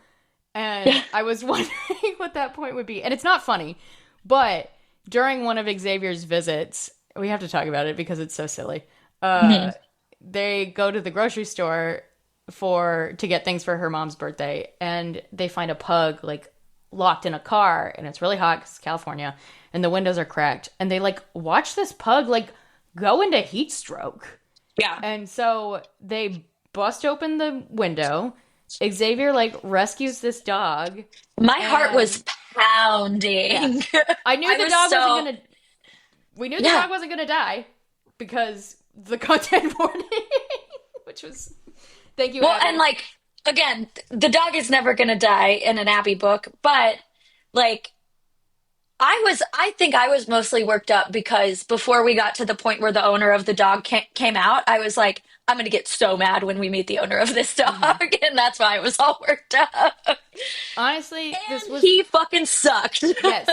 S2: And I was wondering what that point would be. And it's not funny, but during one of Xavier's visits, we have to talk about it because it's so silly.
S1: Hmm.
S2: They go to the grocery store to get things for her mom's birthday, and they find a pug like locked in a car, and it's really hot because it's California, and the windows are cracked, and they like watch this pug like go into heat stroke,
S1: Yeah.
S2: and so they bust open the window. Xavier like rescues this dog,
S1: My heart was
S2: and yeah,
S1: pounding.
S2: I knew
S1: I
S2: the
S1: was
S2: dog wasn't
S1: so,
S2: gonna. We knew the
S1: yeah.
S2: dog wasn't gonna die because the content warning, which was thank you,
S1: Well, and
S2: Abby.
S1: like, again, the dog is never going to die in an Abby book, but like, I think I was mostly worked up because before we got to the point where the owner of the dog came out, I was like, I'm going to get so mad when we meet the owner of this dog.
S2: Hmm.
S1: And that's why I was all worked up.
S2: Honestly, this
S1: And
S2: was
S1: he fucking sucked.
S2: yes.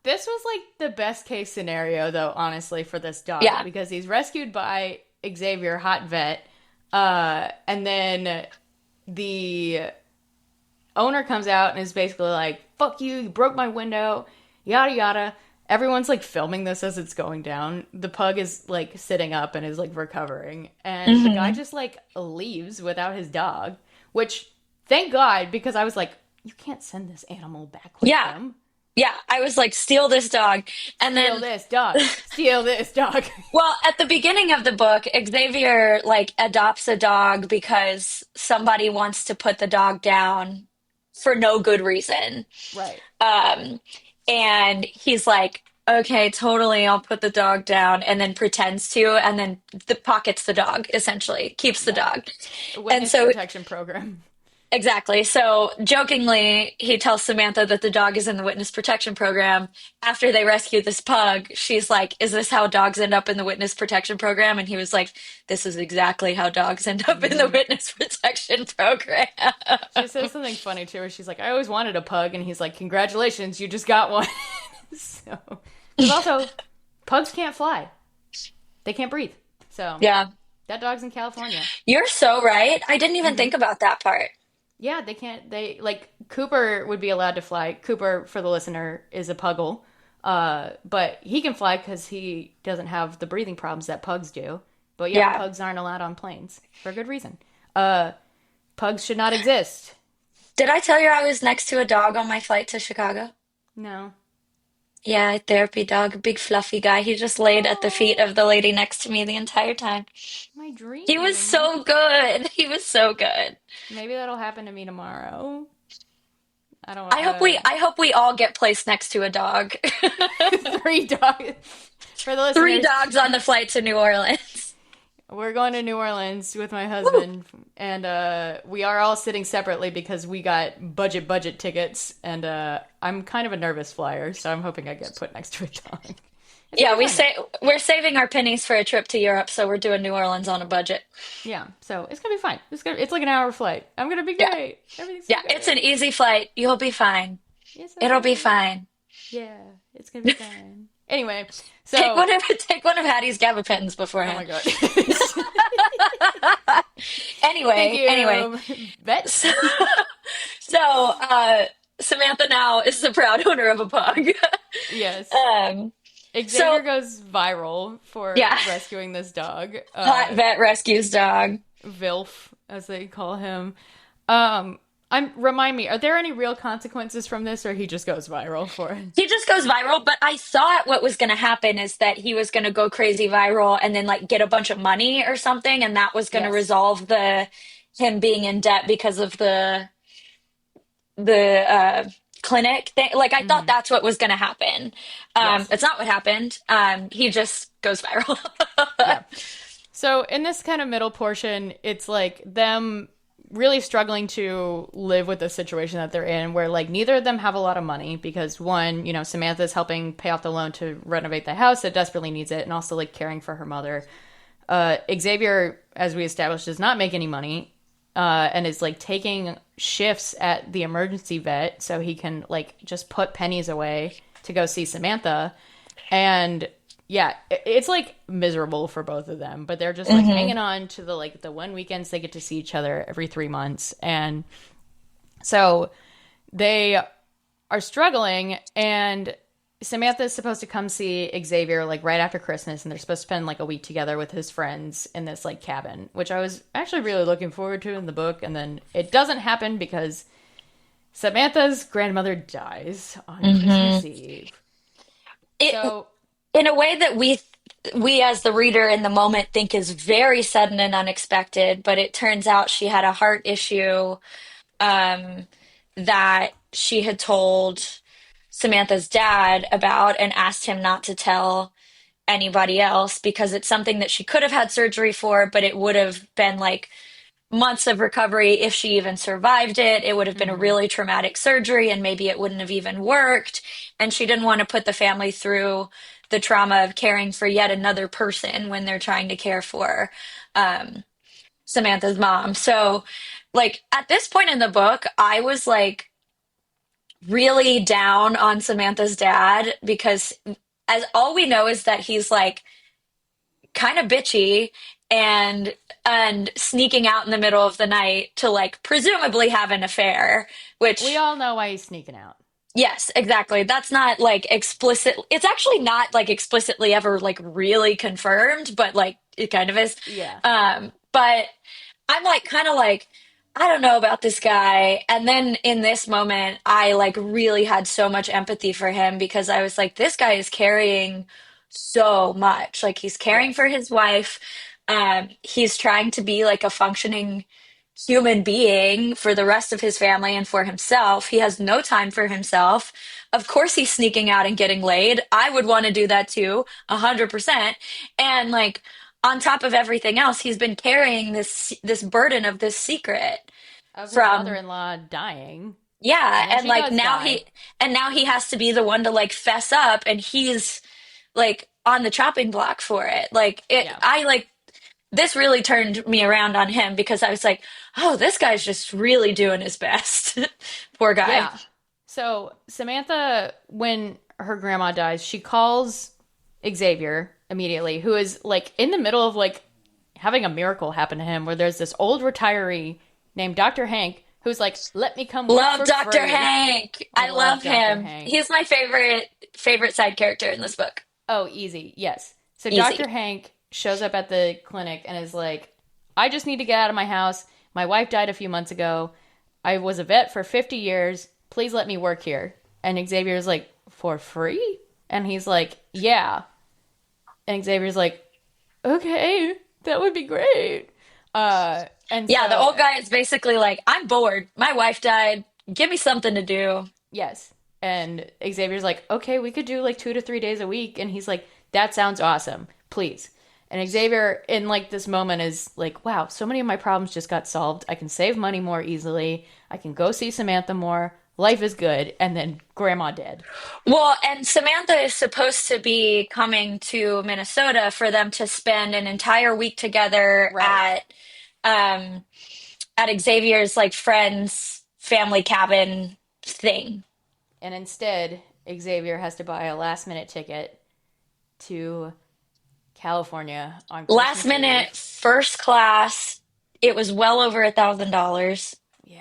S2: This was like the best case scenario though, honestly, for this dog
S1: Yeah.
S2: because he's rescued by Xavier, hot vet, and then the owner comes out and is basically like, fuck you, you broke my window, yada yada. Everyone's like filming this as it's going down. The pug is like sitting up and is like recovering. And the guy
S1: Hmm.
S2: just like leaves without his dog, which thank God, because I was like, you can't send this animal back with
S1: Yeah.
S2: him.
S1: Yeah. I was like, steal this dog. And
S2: Steal
S1: then,
S2: this dog. Steal this dog.
S1: well, at the beginning of the book, Xavier like adopts a dog because somebody wants to put the dog down for no good reason.
S2: Right.
S1: Um, and he's like, okay, totally, I'll put the dog down, and then pretends to, and then pockets the dog, essentially, keeps the
S2: Yeah.
S1: dog. And
S2: Witness
S1: so,
S2: protection program.
S1: exactly. So, jokingly, he tells Samantha that the dog is in the witness protection program. After they rescue this pug, she's like, is this how dogs end up in the witness protection program? And he was like, this is exactly how dogs end up in the
S2: Mm-hmm.
S1: witness protection program.
S2: She says something funny too, where she's like, "I always wanted a pug," and he's like, "Congratulations, you just got one." So, because also, pugs can't fly; they can't breathe. So
S1: Yeah.
S2: that dog's in California.
S1: You're so right. I didn't even
S2: Hmm.
S1: think about that part.
S2: Yeah, they can't. They like Cooper would be allowed to fly. Cooper, for the listener, is a puggle, but he can fly because he doesn't have the breathing problems that pugs do. But yeah,
S1: Yeah.
S2: pugs aren't allowed on planes for a good reason. Uh, Pugs should not exist.
S1: Did I tell you I was next to a dog on my flight to Chicago?
S2: No.
S1: Yeah, a therapy dog, a big fluffy guy. He just laid at the feet
S2: Oh,
S1: of the lady next to me the entire time.
S2: my
S1: He was
S2: dream.
S1: so good. He was so good.
S2: Maybe that'll happen to me tomorrow. I don't.
S1: I hope we all get placed next to a dog.
S2: Three dogs for the
S1: Three
S2: listeners.
S1: dogs on the flight to New Orleans.
S2: We're going to New Orleans with my
S1: Woo!
S2: husband, and we are all sitting separately because we got budget tickets, and I'm kind of a nervous flyer, so I'm hoping I get put next to a dog. It's gonna
S1: Yeah,
S2: be fun.
S1: we're saving our pennies for a trip to Europe, so we're doing New Orleans on a budget.
S2: Yeah, so it's gonna be fine. It's like an hour flight. I'm gonna be
S1: Yeah.
S2: great. Everything's so
S1: Yeah, it's an
S2: good.
S1: easy flight. You'll be fine.
S2: Yes,
S1: It'll be
S2: I.
S1: fine.
S2: Yeah, it's gonna be fine. Anyway,
S1: Take
S2: so
S1: one of take one of Hattie's gabapentins
S2: oh
S1: beforehand.
S2: my god. Thank
S1: Anyway,
S2: you, Bet.
S1: so, so Samantha now is the proud owner of a pug.
S2: Yes.
S1: Um,
S2: Xavier
S1: so
S2: goes viral for
S1: yeah,
S2: rescuing this dog,
S1: hot vet rescues dog.
S2: Vilf, as they call him. Remind me, are there any real consequences from this, or he just goes viral for it?
S1: He just goes viral, but I thought what was going to happen is that he was going to go crazy viral and then like get a bunch of money or something, and that was going to
S2: Yes.
S1: resolve the him being in debt because of the clinic thing. Like I thought
S2: Hmm.
S1: that's what was going to happen.
S2: Yes.
S1: It's not what happened. He just goes viral.
S2: Yeah. So in this kind of middle portion, it's like them really struggling to live with the situation that they're in, where like neither of them have a lot of money because one, Samantha's helping pay off the loan to renovate the house that desperately needs it, and also like caring for her mother. Xavier, as we established, does not make any money, and is like taking shifts at the emergency vet so he can like just put pennies away to go see Samantha. And yeah, it's like miserable for both of them, but they're just like
S1: Hmm.
S2: hanging on to the one weekends they get to see each other every 3 months. And so they are struggling, and Samantha is supposed to come see Xavier like right after Christmas, and they're supposed to spend like a week together with his friends in this like cabin, which I was actually really looking forward to in the book. And then it doesn't happen because Samantha's grandmother dies on
S1: Hmm.
S2: Christmas Eve.
S1: It
S2: So,
S1: in a way that we as the reader in the moment think is very sudden and unexpected, but it turns out she had a heart issue um, that she had told Samantha's dad about and asked him not to tell anybody else because it's something that she could have had surgery for, but it would have been like months of recovery if she even survived it. It would have been a
S2: mhm,
S1: really traumatic surgery and maybe it wouldn't have even worked. And she didn't want to put the family through the trauma of caring for yet another person when they're trying to care for um, Samantha's mom. So, like, at this point in the book, I was like really down on Samantha's dad because as all we know is that he's like kind of bitchy and sneaking out in the middle of the night to like presumably have an affair,
S2: We
S1: which
S2: all know why he's sneaking out.
S1: yes, exactly. That's not like explicit. It's actually not like explicitly ever like really confirmed, but like it kind of is.
S2: Yeah.
S1: But I'm like kind of like I don't know about this guy. And then in this moment, I like really had so much empathy for him because I was like, this guy is carrying so much. Like he's caring for
S2: Yes.
S1: his wife. He's trying to be like a functioning human being for the rest of his family and for himself. He has no time for himself. Of course, he's sneaking out and getting laid. I would want to do that too, 100%. And like on top of everything else, he's been carrying this burden of this secret
S2: Of his
S1: from
S2: mother-in-law dying.
S1: yeah,
S2: And then
S1: and
S2: she
S1: like
S2: does die.
S1: now he has to be the one to like fess up and he's like on the chopping block for it. Like it
S2: Yeah.
S1: I like this really turned me around on him because I was like, oh, this guy's just really doing his best. Poor guy.
S2: Yeah. So Samantha, when her grandma dies, she calls Xavier immediately, who is like in the middle of like having a miracle happen to him, where there's this old retiree named Dr. Hank who's like, let me come work
S1: Love
S2: for
S1: Dr.
S2: free.
S1: Hank.
S2: I
S1: I
S2: love
S1: love
S2: Dr.
S1: him.
S2: Hank.
S1: He's my favorite side character in this book.
S2: Oh, easy. Yes. So
S1: Easy.
S2: Dr. Hank shows up at the clinic and is like, I just need to get out of my house. My wife died a few months ago. I was a vet for 50 years. Please let me work here. And Xavier's like, for free? And he's like, yeah. And Xavier's like, okay, that would be great. And
S1: Yeah, the
S2: so,
S1: old guy is basically like, I'm bored. My wife died. Give me something to do.
S2: yes. And Xavier's like, okay, we could do like 2 to 3 days a week. And he's like, that sounds awesome. Please. And Xavier, in like this moment, is like, wow, so many of my problems just got solved. I can save money more easily. I can go see Samantha more. Life is good. And then grandma dead.
S1: Well, and Samantha is supposed to be coming to Minnesota for them to spend an entire week together
S2: Right.
S1: um at Xavier's like friend's family cabin thing.
S2: And instead, Xavier has to buy a last minute ticket to California on
S1: Last
S2: Christmas
S1: minute,
S2: Eve.
S1: first class. It was well over $1,000.
S2: Yeah.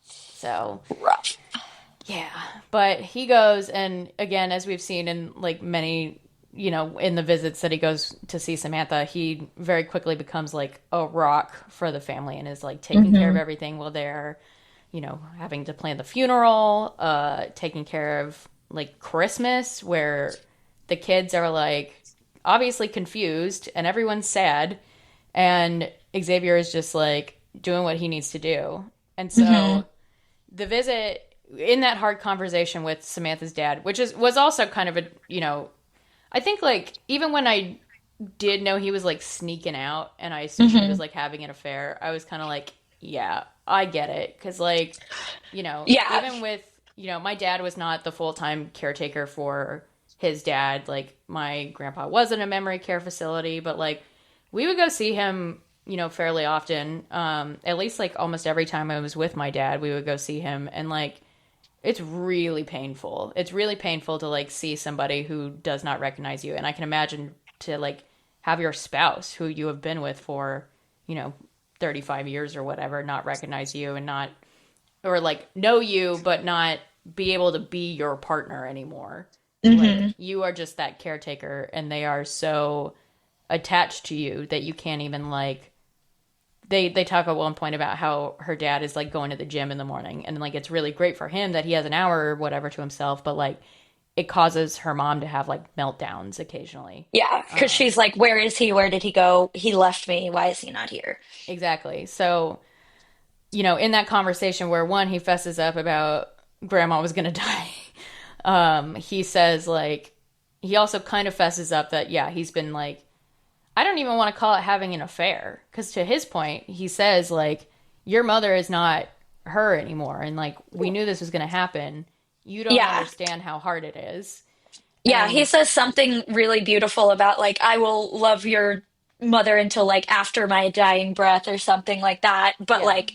S2: So,
S1: Rough.
S2: yeah. But he goes, and again, as we've seen in like many, in the visits that he goes to see Samantha, he very quickly becomes like a rock for the family and is like taking care of
S1: Hmm.
S2: everything while they're, having to plan the funeral, taking care of like Christmas, where the kids are like obviously confused and everyone's sad. And Xavier is just like doing what he needs to do. And
S1: Hmm.
S2: so the visit in that hard conversation with Samantha's dad, which is was also kind of a I think like even when I did know he was like sneaking out and I assumed he was
S1: Hmm.
S2: like having an affair, I was kind of like, yeah, I get it. Because like,
S1: Yeah.
S2: even with, my dad was not the full time caretaker for his dad. Like, my grandpa was in a memory care facility, but like, we would go see him, fairly often. At least like almost every time I was with my dad, we would go see him. And like, it's really painful. It's really painful to like see somebody who does not recognize you. And I can imagine to like have your spouse who you have been with for, you know, 35 years or whatever not recognize you and not or like know you but not be able to be your partner anymore. Like
S1: Hmm.
S2: you are just that caretaker and they are so attached to you that you can't even like they talk at one point about how her dad is like going to the gym in the morning and like it's really great for him that he has an hour or whatever to himself, but like it causes her mom to have like meltdowns occasionally.
S1: Yeah, because
S2: Um,
S1: she's like, where is he? Where did he go? He left me. Why is he not here?
S2: exactly. So, in that conversation where one, he fesses up about grandma was gonna die, he says like he also kind of fesses up that yeah, he's been like I don't even want to call it having an affair because to his point, he says like your mother is not her anymore, and like we knew this was going to happen. You don't
S1: Yeah.
S2: understand how hard it is,
S1: Yeah, he
S2: and
S1: says something really beautiful about like I will love your mother until like after my dying breath or something like that. But
S2: yeah,
S1: like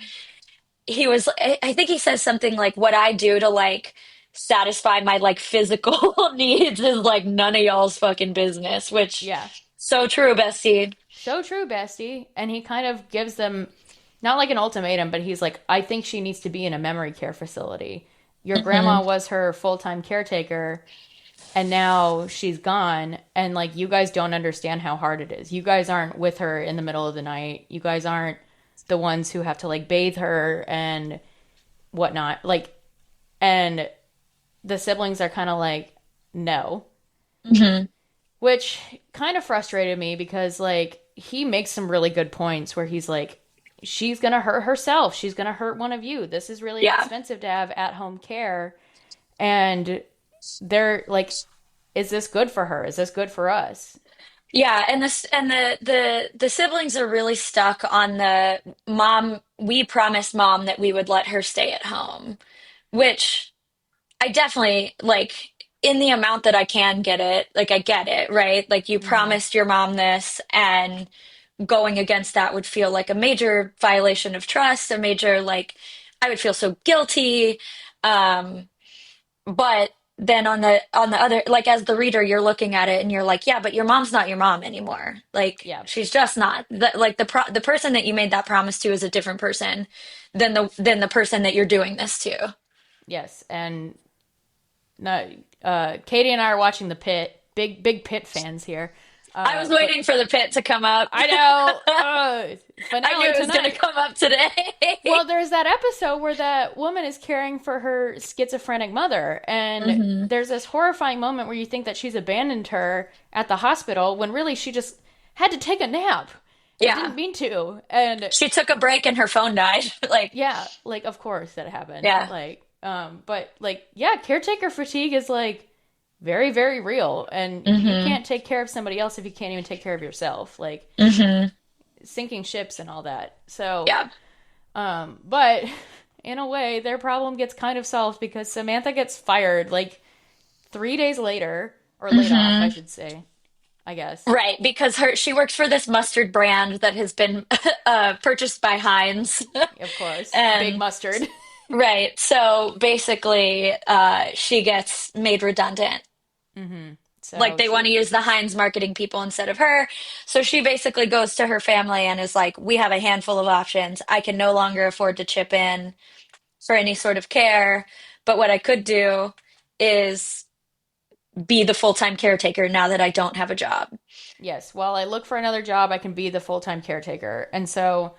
S1: he was I think he says something like what I do to like satisfy my like physical needs is like none of y'all's fucking business, which
S2: yeah,
S1: so true, Bestie.
S2: So true, bestie. And he kind of gives them not like an ultimatum, but he's like, I think she needs to be in a memory care facility. Your
S1: Hmm.
S2: grandma was her full time caretaker, and now she's gone. And like, you guys don't understand how hard it is. You guys aren't with her in the middle of the night. You guys aren't the ones who have to like bathe her and whatnot. Like, and the siblings are kind of like, no,
S1: Hmm.
S2: which kind of frustrated me because like he makes some really good points where he's like, she's gonna hurt herself, she's gonna hurt one of you, this is really
S1: Yeah.
S2: expensive to have at home care. And they're like, is this good for her, is this good for us?
S1: Yeah, and this and the siblings are really stuck on the mom. We promised mom that we would let her stay at home, which I definitely like in the amount that I can get it. Like I get it, right? Like you
S2: Mm-hmm.
S1: promised your mom this, and going against that would feel like a major violation of trust, a major like I would feel so guilty. Um, but then on the other, like as the reader, you're looking at it and you're like, yeah, but your mom's not your mom anymore. Like
S2: Yeah.
S1: she's just not. Like the person that you made that promise to is a different person than the person that you're doing this to.
S2: Yes. And no, Katie and I are watching the Pit, big Pit fans here.
S1: I was
S2: But
S1: waiting for the pit to come up.
S2: I know,
S1: I knew
S2: finale
S1: it was going to
S2: tonight.
S1: come up today.
S2: Well, there's that episode where that woman is caring for her schizophrenic mother, and
S1: Hmm.
S2: there's this horrifying moment where you think that she's abandoned her at the hospital when really she just had to take a nap and
S1: Yeah.
S2: didn't mean to. And
S1: She took a break and her phone died. Like,
S2: yeah, like of course that happened.
S1: yeah.
S2: Like, but like, yeah, caretaker fatigue is like very, very real, and you
S1: Hmm.
S2: can't take care of somebody else if you can't even take care of yourself. Like
S1: Hmm.
S2: sinking ships and all that. So
S1: Yeah.
S2: but in a way, their problem gets kind of solved because Samantha gets fired like 3 days later, or laid off, I
S1: Hmm.
S2: should say, I guess.
S1: Right, because she works for this mustard brand that has been purchased by Heinz.
S2: Of course. Big
S1: And
S2: mustard.
S1: right, so basically, she gets made redundant. Like
S2: So
S1: they want to
S2: she,
S1: use the Heinz marketing people instead of her. So she basically goes to her family and is like, we have a handful of options. I can no longer afford to chip in for any sort of care. But what I could do is be the full-time caretaker now that I don't have a job.
S2: yes, while I look for another job, I can be the full time caretaker. And so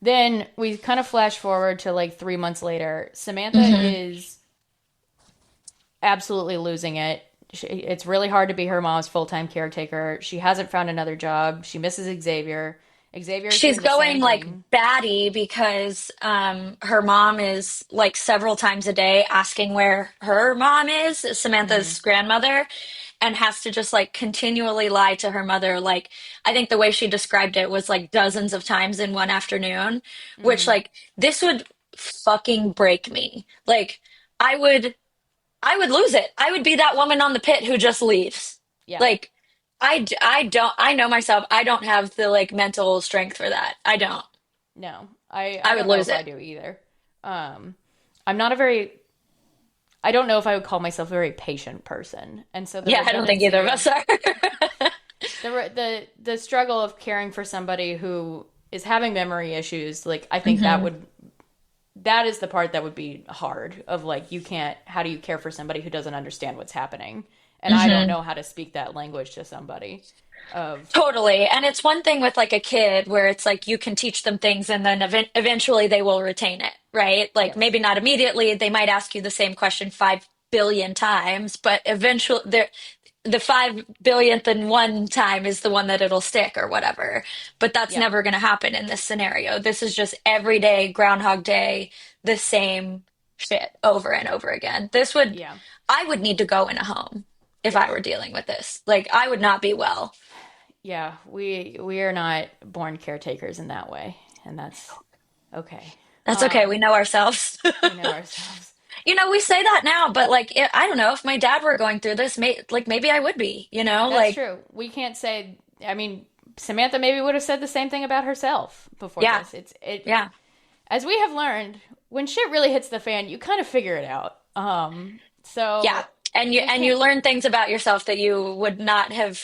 S2: then we kind of flash forward to like 3 months later. Samantha
S1: Hmm.
S2: is absolutely losing it. It's really hard to be her mom's full time caretaker. She hasn't found another job. She misses Xavier. Xavier is
S1: She's
S2: doing the
S1: going
S2: same
S1: like
S2: thing.
S1: batty because her mom is like several times a day asking where her mom is,
S2: Hmm.
S1: Samantha's grandmother, and has to just like continually lie to her mother. Like, I think the way she described it was like dozens of times in one afternoon, which
S2: Hmm.
S1: like this would fucking break me. Like, I would. I would lose it. I would be that woman on the pit who just leaves.
S2: Yeah.
S1: Like, I don't, I know myself. I don't have the like mental strength for that. I don't.
S2: No, I
S1: I would
S2: don't know
S1: lose
S2: if I
S1: it.
S2: do either. Um, I'm not a very, I don't know if I would call myself a very patient person. And so the
S1: Yeah, I don't think either
S2: redundancy
S1: of us
S2: of
S1: are.
S2: the struggle of caring for somebody who is having memory issues, like I think
S1: Hmm.
S2: that is the part that would be hard of like you can't, how do you care for somebody who doesn't understand what's happening? And I don't
S1: Hmm.
S2: know how to speak that language to somebody of
S1: Totally. And it's one thing with like a kid where it's like you can teach them things and then eventually they will retain it, right? Like
S2: yes.
S1: maybe not immediately. They might ask you the same question 5 billion times, but eventually the 5 billionth and one time is the one that it'll stick or whatever. But that's
S2: Yeah.
S1: never going to happen in this scenario. This is just every day, Groundhog Day, the same shit over and over again.
S2: Yeah.
S1: I would need to go in a home if I
S2: Yes.
S1: were dealing with this. Like I would not be well.
S2: Yeah, we are not born caretakers in that way, and that's okay.
S1: That's okay. We know ourselves.
S2: We know ourselves.
S1: You know, we say that now, but like, I don't know if my dad were going through this, like maybe I would be, you know,
S2: That's
S1: like,
S2: true. We can't say. I mean, Samantha maybe would have said the same thing about herself before
S1: yeah,
S2: this. It
S1: yeah,
S2: as we have learned, when shit really hits the fan, you kind of figure it out.
S1: yeah.
S2: So
S1: And
S2: we
S1: you
S2: can't.
S1: learn things about yourself that you would not have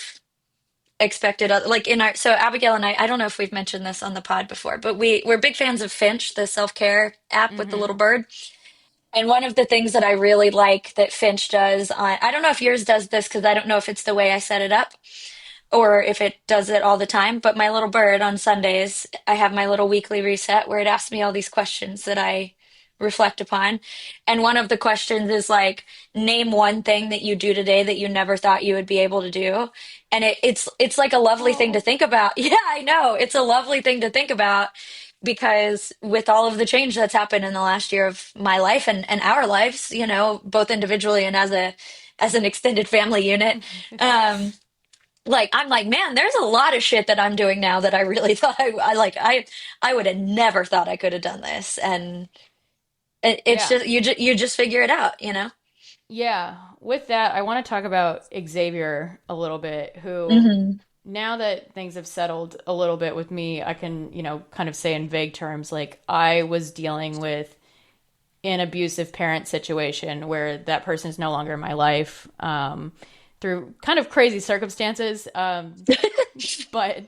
S1: expected like in our so Abigail and I don't know if we've mentioned this on the pod before, but we're big fans of Finch, the self-care app with the little
S2: Mm-hmm.
S1: bird. And one of the things that I really like that Finch does on, I don't know if yours does this because I don't know if it's the way I set it up or if it does it all the time, but my little bird on Sundays, I have my little weekly reset where it asks me all these questions that I reflect upon. And one of the questions is like, name one thing that you do today that you never thought you would be able to do. And it's like a lovely thing to
S2: Oh.
S1: think about. Yeah, I know. It's a lovely thing to think about because with all of the change that's happened in the last year of my life and our lives, you know, both individually and as an extended family unit, um, like I'm like, man, there's a lot of shit that I'm doing now that I really thought I would have never thought I could have done this, and it's
S2: Yeah.
S1: just you just figure it out, you know.
S2: Yeah. With that, I want to talk about Xavier a little bit, who
S1: Hmm.
S2: now that things have settled a little bit with me, I can, kind of say in vague terms, like I was dealing with an abusive parent situation where that person is no longer in my life, through kind of crazy circumstances. But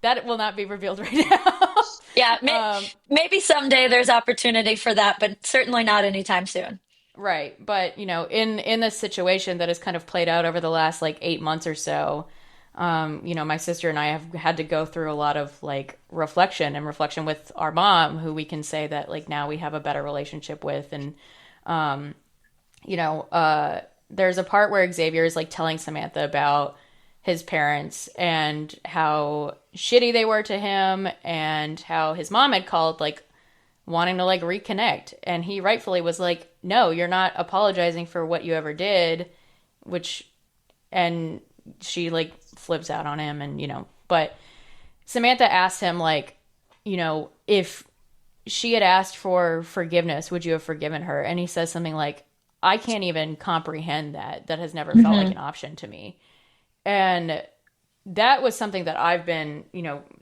S2: that will not be revealed right now.
S1: Yeah,
S2: um,
S1: maybe someday there's opportunity for that, but certainly not anytime soon.
S2: right. But, in this situation that has kind of played out over the last like 8 months or so, my sister and I have had to go through a lot of like reflection with our mom, who we can say that like now we have a better relationship with. And, um, there's a part where Xavier is like telling Samantha about his parents and how shitty they were to him and how his mom had called like wanting to like reconnect. And he rightfully was like, no, you're not apologizing for what you ever did, which, and she like flips out on him. And, but Samantha asked him, like, if she had asked for forgiveness, would you have forgiven her? And he says something like, I can't even comprehend that. That has never felt like
S1: Hmm.
S2: an option to me. And that was something that I've been,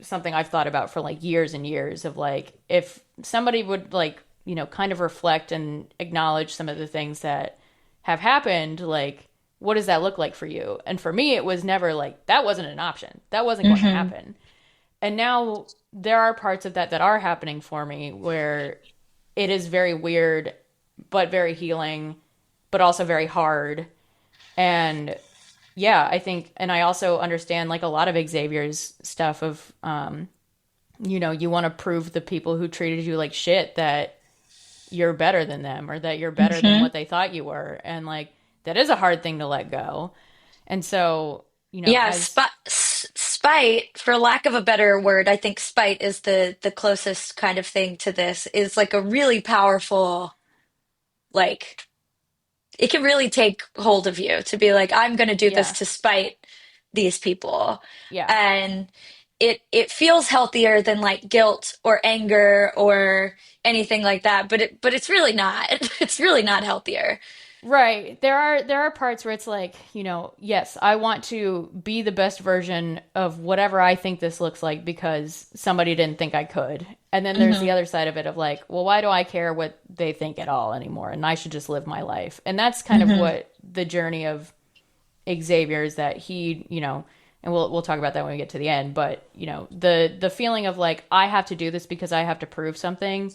S2: something I've thought about for like years and years of like, if somebody would like, kind of reflect and acknowledge some of the things that have happened, like, what does that look like for you? And for me, it was never like, that wasn't an option. That wasn't going to
S1: Hmm.
S2: happen. And now there are parts of that that are happening for me where it is very weird, but very healing, but also very hard. And yeah, I think, and I also understand like a lot of Xavier's stuff of, you want to prove the people who treated you like shit that you're better than them or that you're better than
S1: Hmm.
S2: what they thought you were. And like, that is a hard thing to let go. And so,
S1: Yeah,
S2: as,
S1: spite, for lack of a better word, I think spite is the closest kind of thing to this, is like a really powerful, like it can really take hold of you to be like, I'm going to do this
S2: yeah,
S1: to spite these people.
S2: yeah.
S1: And it feels healthier than like guilt or anger or anything like that, but it's really not. It's really not healthier.
S2: Right. There are parts where it's like, yes, I want to be the best version of whatever I think this looks like because somebody didn't think I could. And then there's the
S1: Hmm.
S2: other side of it of like, well, why do I care what they think at all anymore? And I should just live my life. And that's kind of
S1: Hmm.
S2: what the journey of Xavier is, that he, and we'll talk about that when we get to the end, but the feeling of like I have to do this because I have to prove something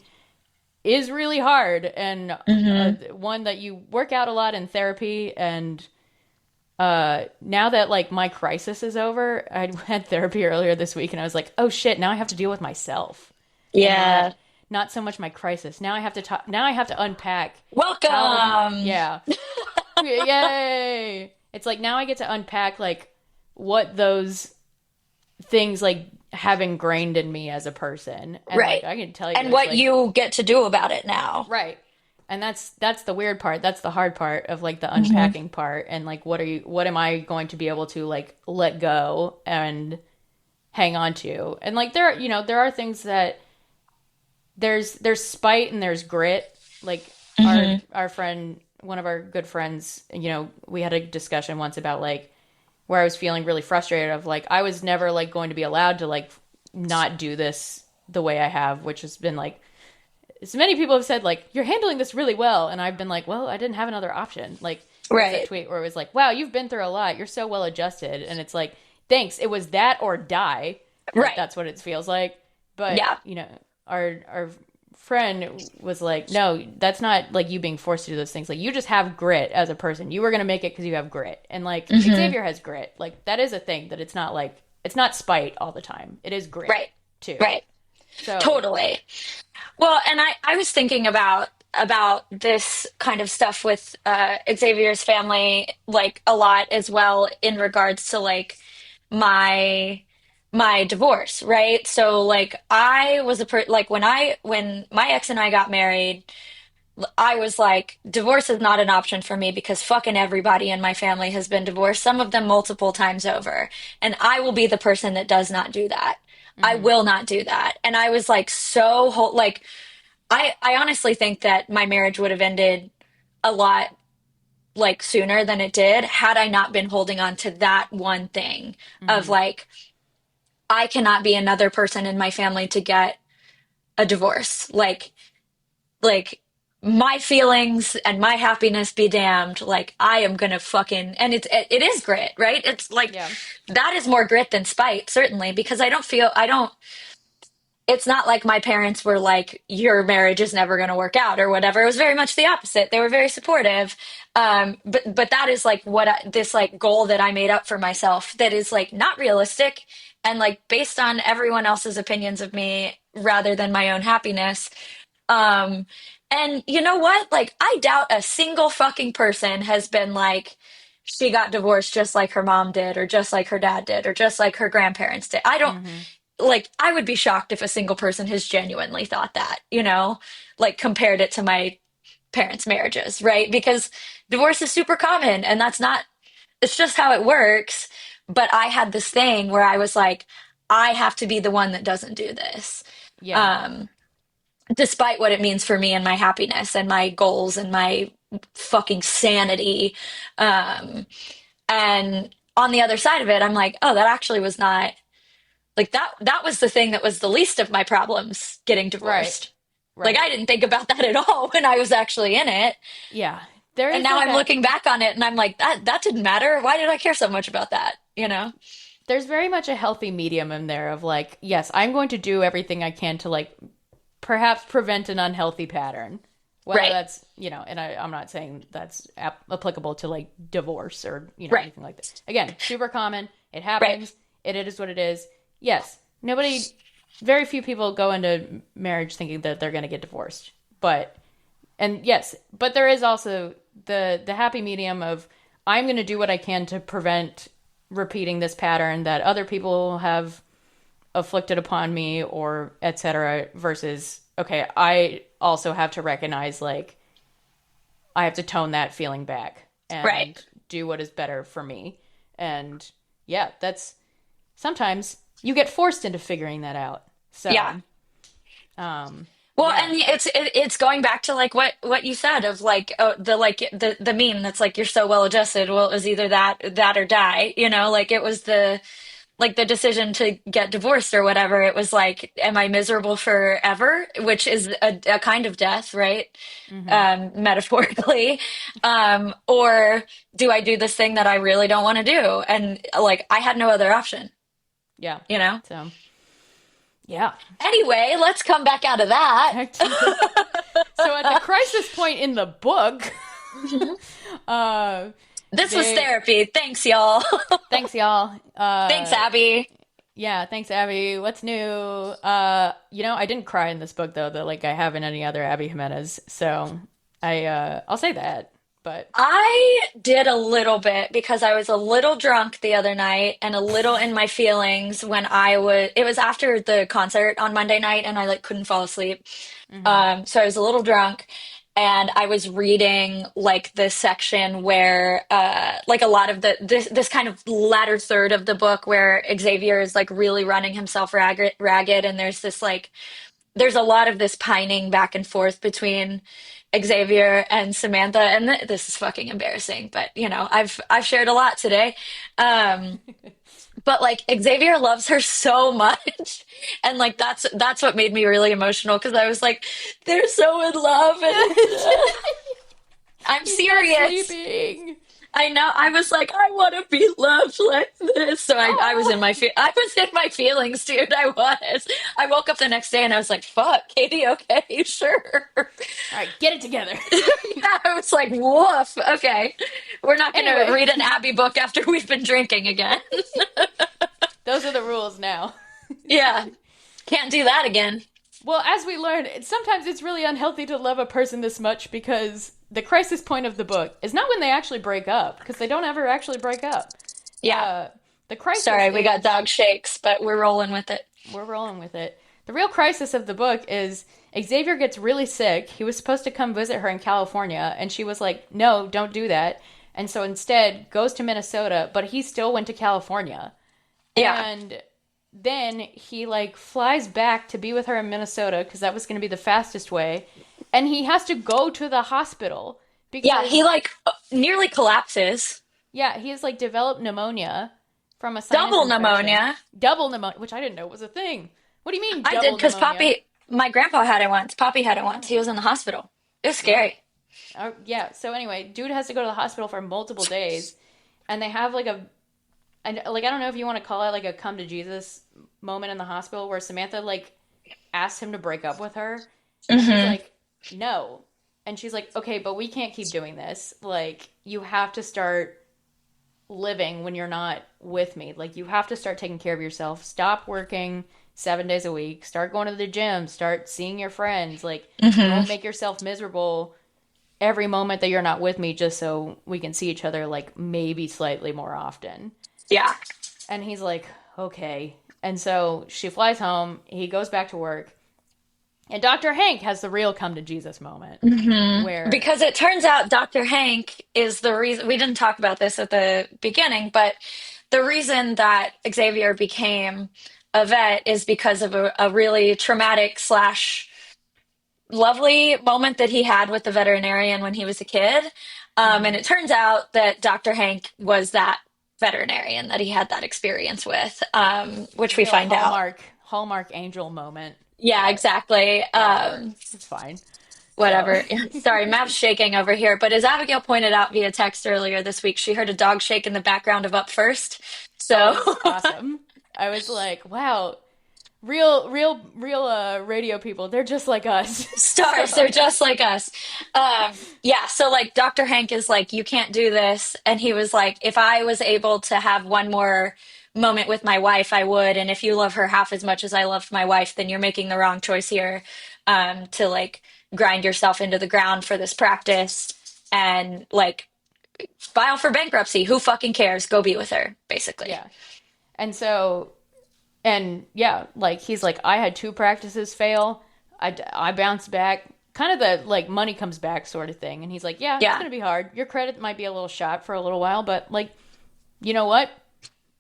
S2: is really hard, and
S1: Hmm.
S2: one that you work out a lot in therapy. And now that like my crisis is over, I had therapy earlier this week and I was like, oh shit, now I have to deal with myself and not
S1: Yeah.
S2: not so much my crisis. Now I have to talk, now I have to unpack how,
S1: Welcome.
S2: yeah, yay, it's like now I get to unpack like what those things like have ingrained in me as a person. And like
S1: Right.
S2: I can tell you
S1: And
S2: it's
S1: what
S2: like,
S1: you get to do about it now.
S2: right. And that's the weird part. That's the hard part of like the
S1: Hmm.
S2: unpacking part. And like what am I going to be able to like let go and hang on to? And like there are things that there's spite and there's grit. Like
S1: Hmm.
S2: our friend, one of our good friends, we had a discussion once about like where I was feeling really frustrated of like I was never like going to be allowed to like not do this the way I have, which has been like, so many people have said like you're handling this really well, and I've been like, well, I didn't have another option. Like there was that
S1: Right.
S2: tweet where it was like, wow, you've been through a lot, you're so well adjusted. And it's like, thanks. It was that or die. Like
S1: Right.
S2: that's what it feels like. But,
S1: Yeah.
S2: our friend was like, no, that's not like you being forced to do those things. Like you just have grit as a person. You were going to make it because you have grit. And like
S1: Hmm.
S2: Xavier has grit. Like that is a thing that it's not like, it's not spite all the time. It is grit
S1: Right.
S2: too.
S1: Right.
S2: So,
S1: Totally. Well, and I was thinking about this kind of stuff with Xavier's family like a lot as well in regards to like my my divorce, right? So like I was like when my ex and I got married, I was like, divorce is not an option for me because fucking everybody in my family has been divorced, some of them multiple times over. And I will be the person that does not do that. I
S2: mhm,
S1: will not do that. And I was like, like, I honestly think that my marriage would have ended a lot like sooner than it did had I not been holding on to that one thing of
S2: mhm,
S1: like, I cannot be another person in my family to get a divorce. Like my feelings and my happiness be damned. Like I am gonna fucking and it is grit, right? It's like
S2: yeah,
S1: that is more grit than spite, certainly, because I don't it's not like my parents were like, your marriage is never going to work out or whatever. It was very much the opposite. They were very supportive. But that is like this like goal that I made up for myself that is like not realistic and like based on everyone else's opinions of me rather than my own happiness. Um, and you know what? Like, I doubt a single fucking person has been like, she got divorced just like her mom did, or just like her dad did, or just like her grandparents did. I don't
S2: mhm,
S1: like, I would be shocked if a single person has genuinely thought that, like compared it to my parents' marriages, right? Because divorce is super common and that's not, it's just how it works. But I had this thing where I was like, I have to be the one that doesn't do this.
S2: yeah,
S1: Um, Despite what it means for me and my happiness and my goals and my fucking sanity. Um, and on the other side of it, I'm like, oh, that actually was not like that was the thing that was the least of my problems getting
S2: right,
S1: divorced. Like
S2: right,
S1: I didn't think about that at all when I was actually in it.
S2: yeah. There
S1: And
S2: is
S1: now
S2: like
S1: I'm
S2: a
S1: looking back on it and I'm like, that didn't matter. Why did I care so much about that? You know?
S2: there's very much a healthy medium in there of like, yes, I'm going to do everything I can to like perhaps prevent an unhealthy pattern. Whether
S1: Right.
S2: that's, and I'm not saying that's applicable to like divorce or,
S1: Right.
S2: anything like that. Again, super common. It
S1: Right.
S2: happens. It is what it is. Yes, very few people go into marriage thinking that they're going to get divorced. And yes, but there is also the happy medium of I'm going to do what I can to prevent repeating this pattern that other people have afflicted upon me or etc. versus okay, I also have to recognize like I have to tone that feeling back
S1: Right.
S2: and do what is better for me. And yeah, that's sometimes you get forced into figuring that out.
S1: Yeah.
S2: So,
S1: Well,
S2: yeah.
S1: and it's going back to like what you said of like the meme that's like you're so well adjusted. Well, it was either that or die. Like it was the decision to get divorced or whatever. It was like, am I miserable forever? Which is a kind of death, right?
S2: Mhm.
S1: Metaphorically. Or do I do this thing that I really don't want to do? And like I had no other option,
S2: Yeah.
S1: you know?
S2: So, yeah.
S1: Anyway, let's come back out of that.
S2: Back to the So at the crisis point in the book, uh
S1: This was
S2: they
S1: therapy. Thanks, y'all.
S2: thanks y'all.
S1: Thanks, Abby.
S2: Yeah, thanks Abby. What's new? I didn't cry in this book though, that like I have in any other Abby Jimenez. So I'll say that. But
S1: I did a little bit because I was a little drunk the other night and a little in my feelings when it was after the concert on Monday night and I like couldn't fall asleep.
S2: mhm,
S1: So I was a little drunk and I was reading like this section where like a lot of this kind of latter third of the book where Xavier is like really running himself ragged and there's a lot of this pining back and forth between Xavier and Samantha, and this is fucking embarrassing, but I've shared a lot today. But like Xavier loves her so much, and like that's what made me really emotional because I was like, they're so in love, and I'm
S2: he's not
S1: serious.
S2: sleeping.
S1: I know. I was like, I want to be loved like this. So I was in
S2: Oh,
S1: my I was in my feelings, dude. I was. I woke up the next day and I was like, "Fuck, Katie, okay, sure."
S2: all right, get it together.
S1: Yeah, I was like, "Woof, okay, we're not going to
S2: Anyway,
S1: read an Abby book after we've been drinking again."
S2: those are the rules now.
S1: Yeah, can't do that again.
S2: Well, as we learned, sometimes it's really unhealthy to love a person this much because the crisis point of the book is not when they actually break up, because they don't ever actually break up.
S1: Yeah.
S2: Uh, the crisis
S1: Sorry, we got
S2: is
S1: dog shakes, but we're rolling with it.
S2: we're rolling with it. The real crisis of the book is Xavier gets really sick. He was supposed to come visit her in California, and she was like, "No, don't do that." And so instead goes to Minnesota, but he still went to California.
S1: Yeah.
S2: And then he like flies back to be with her in Minnesota because that was going to be the fastest way. And he has to go to the hospital
S1: Yeah, he
S2: because
S1: like nearly collapses.
S2: yeah, he has like developed pneumonia from a sinus
S1: Double
S2: infection.
S1: pneumonia.
S2: Double pneumonia, which I didn't know was a thing. What do you mean
S1: I did
S2: double
S1: because
S2: pneumonia?
S1: Poppy, my grandpa had it once. Poppy had it once.
S2: Oh,
S1: He was in the hospital. It was
S2: yeah.
S1: scary.
S2: Yeah, so anyway, dude has to go to the hospital for multiple days and they have like a and like I don't know if you want to call it like a come to Jesus moment in the hospital where Samantha like asks him to break up with her and he's
S1: Hmm.
S2: like no. And she's like, "Okay, but we can't keep doing this. Like you have to start living when you're not with me. Like you have to start taking care of yourself. Stop working 7 days a week. Start going to the gym. Start seeing your friends. Like
S1: Hmm.
S2: don't make yourself miserable every moment that you're not with me just so we can see each other like maybe slightly more often."
S1: Yeah.
S2: And he's like, "Okay." And so she flies home. He goes back to work. And Dr. Hank has the real come to Jesus moment
S1: Hmm.
S2: where,
S1: Because it turns out Dr. Hank is the reason we didn't talk about this at the beginning, but the reason that Xavier became a vet is because of a really traumatic slash lovely moment that he had with the veterinarian when he was a kid. And
S2: mhm,
S1: it turns out that Dr. Hank was that veterinarian that he had that experience with, which we
S2: real
S1: find out.
S2: Hallmark angel moment.
S1: Yeah,
S2: But
S1: exactly.
S2: whatever. It's fine. So,
S1: Whatever. Sorry, Mav's shaking over here. But as Abigail pointed out via text earlier this week, she heard a dog shake in the background of Up First.
S2: oh,
S1: So
S2: it's awesome. I was like, wow, real radio people. They're just like us.
S1: stars,
S2: So,
S1: they're just like us. Yeah, so like Dr. Hank is like, you can't do this. And he was like, if I was able to have one more moment with my wife, I would. And if you love her half as much as I loved my wife, then you're making the wrong choice here, to like grind yourself into the ground for this practice and like file for bankruptcy. Who fucking cares? Go be with her, basically.
S2: yeah. And so and yeah, like he's like, I had two practices fail. I bounced back. Kind of the like money comes back sort of thing. And he's like, yeah, it's
S1: Yeah,
S2: going to be hard. Your credit might be a little shot for a little while, but like, you know what?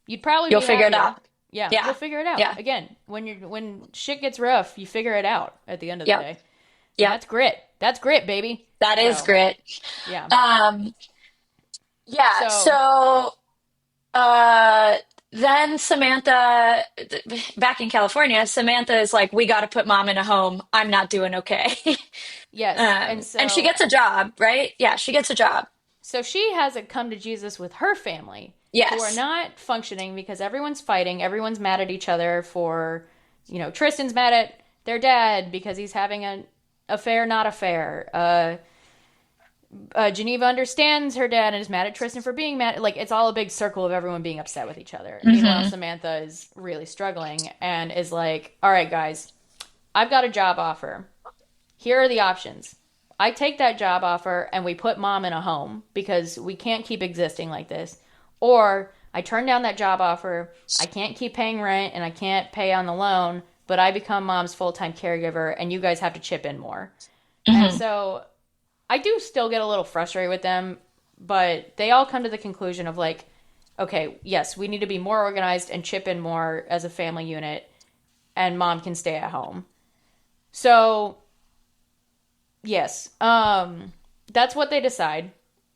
S2: You'd probably
S1: you'll
S2: be
S1: figure it
S2: happier.
S1: out.
S2: Yeah,
S1: Yeah,
S2: you'll figure it out.
S1: yeah,
S2: Again, when shit gets rough, you figure it out at the end of the
S1: yep,
S2: day. And
S1: yep.
S2: that's grit. That's grit, baby.
S1: That is
S2: So,
S1: grit.
S2: yeah.
S1: Um, yeah,
S2: So,
S1: so uh then Samantha back in California, Samantha is like, we got to put mom in a home. I'm not doing okay.
S2: yes. And
S1: And she
S2: so
S1: gets a job, right? Yeah, she gets a job.
S2: So she hasn't come to Jesus with her family, who are
S1: Yes.
S2: not functioning because everyone's fighting. Everyone's mad at each other for, Tristan's mad at their dad because he's having an affair, not affair. Geneva understands her dad and is mad at Tristan for being mad. Like, it's all a big circle of everyone being upset with each other. Meanwhile,
S1: Hmm.
S2: Samantha is really struggling and is like, all right, guys, I've got a job offer. Here are the options. I take that job offer and we put mom in a home because we can't keep existing like this. Or I turn down that job offer. I can't keep paying rent and I can't pay on the loan, but I become mom's full time caregiver and you guys have to chip in more. And
S1: Hmm.
S2: so I do still get a little frustrated with them, but they all come to the conclusion of like, okay, yes, we need to be more organized and chip in more as a family unit, and mom can stay at home. So yes, that's what they decide,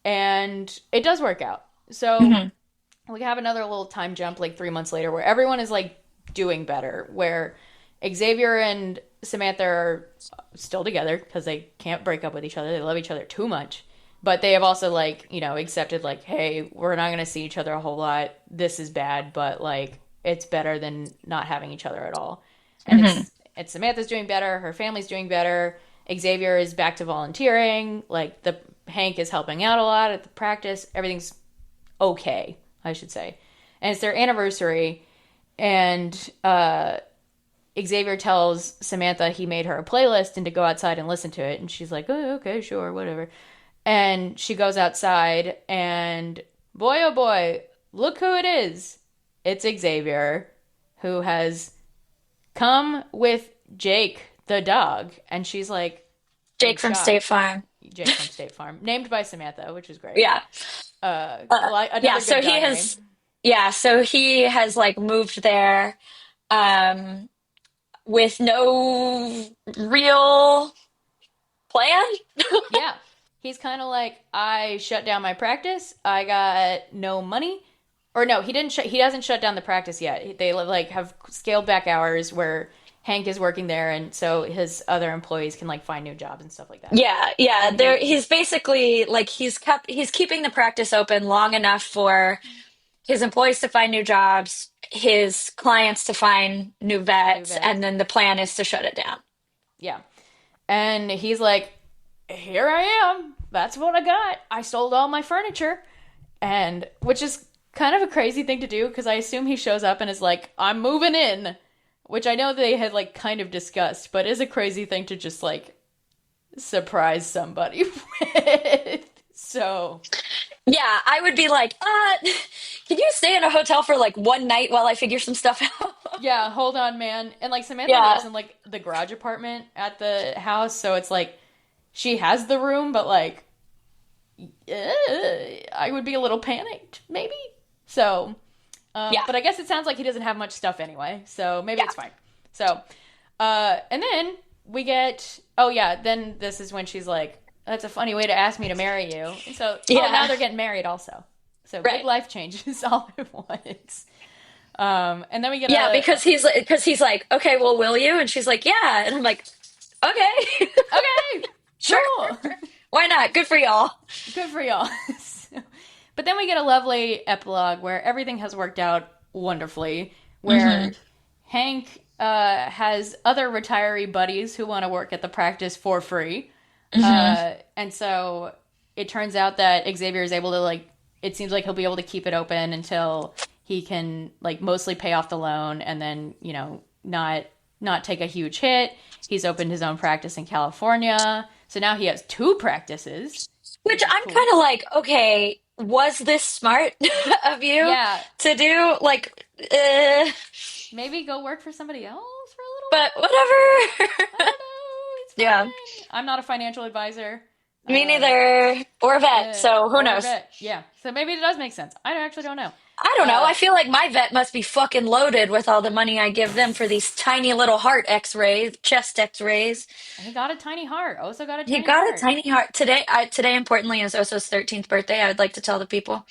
S2: and it does work out. So
S1: Hmm.
S2: we have another little time jump, like 3 months later, where everyone is like doing better. Where Xavier and Samantha are still together because they can't break up with each other. They love each other too much. But they have also like, accepted like, hey, we're not going to see each other a whole lot. This is bad, but like it's better than not having each other at all. And
S1: Hmm.
S2: it's Samantha's doing better, her family's doing better. Xavier is back to volunteering. Like the Hank is helping out a lot at the practice. Everything's okay, I should say. And it's their anniversary, and Xavier tells Samantha he made her a playlist and to go outside and listen to it, and she's like, "Oh, okay, sure, whatever." And she goes outside, and boy, oh boy, look who it is! It's Xavier, who has come with Jake, the dog, and she's like in
S1: Jake from
S2: shock.
S1: State Farm.
S2: Jake from State Farm, named by Samantha, which is great.
S1: Yeah. Yeah,
S2: Another
S1: so
S2: good
S1: he
S2: dog name.
S1: has yeah, so he has like moved there um with no real plan.
S2: Yeah. He's kind of like, I shut down my practice. I got no money. Or no, he doesn't shut down the practice yet. They like have scaled back hours where Hank is working there, and so his other employees can like find new jobs and stuff like that.
S1: Yeah, yeah,
S2: And
S1: there
S2: he
S1: he's basically like he's keeping the practice open long enough for his employees to find new jobs, his clients to find new
S2: new
S1: vets, and
S2: vets.
S1: then the plan is to shut it down.
S2: Yeah. And he's like, here I am. That's what I got. I sold all my furniture. And which is kind of a crazy thing to do because I assume he shows up and is like, I'm moving in, which I know they had like kind of discussed, but is a crazy thing to just like surprise somebody with. So,
S1: Yeah, I would be like, can you stay in a hotel for like one night while I figure some stuff out?
S2: yeah, hold on, man. And like Samantha lives
S1: Yeah.
S2: in like the garage apartment at the house, so it's like she has the room, but like I would be a little panicked, maybe. So,
S1: Yeah.
S2: but I guess it sounds like he doesn't have much stuff anyway, so maybe
S1: Yeah.
S2: it's fine. So, and then we get, oh yeah, then this is when she's like, that's a funny way to ask me to marry you. And so, oh, now
S1: Yeah.
S2: they're getting married also. So big
S1: Right.
S2: life changes all at once. And then we get
S1: Yeah, because he's like, okay, well, will you? And she's like, yeah. And I'm like, okay,
S2: okay,
S1: sure.
S2: cool.
S1: Why not? Good for y'all.
S2: Good for y'all. So, but then we get a lovely epilogue where everything has worked out wonderfully,
S1: Hmm.
S2: where Hank has other retiree buddies who want to work at the practice for free.
S1: Hmm.
S2: And so it turns out that Xavier is able to, like, it seems like he'll be able to keep it open until he can, like, mostly pay off the loan and then, not take a huge hit. He's opened his own practice in California. So now he has two practices,
S1: Which
S2: which is
S1: I'm
S2: cool.
S1: kind of like, okay, was this smart of you
S2: Yeah,
S1: to do? Like, uh,
S2: maybe go work for somebody else for a little
S1: but
S2: while. I
S1: whatever.
S2: don't know. It's
S1: Yeah,
S2: fine. I'm not a financial advisor.
S1: me
S2: Um,
S1: neither. Or a vet, so who
S2: or a
S1: knows?
S2: vet. Yeah. So maybe it does make sense. I actually don't know.
S1: I don't know.
S2: Uh,
S1: I feel like my vet must be fucking loaded with all the money I give them for these tiny little heart x-rays, chest x-rays.
S2: he got a tiny heart. Also got a
S1: He
S2: tiny
S1: got a
S2: heart.
S1: tiny heart today. Today, importantly, is Oso's 13th birthday. I would like to tell the people.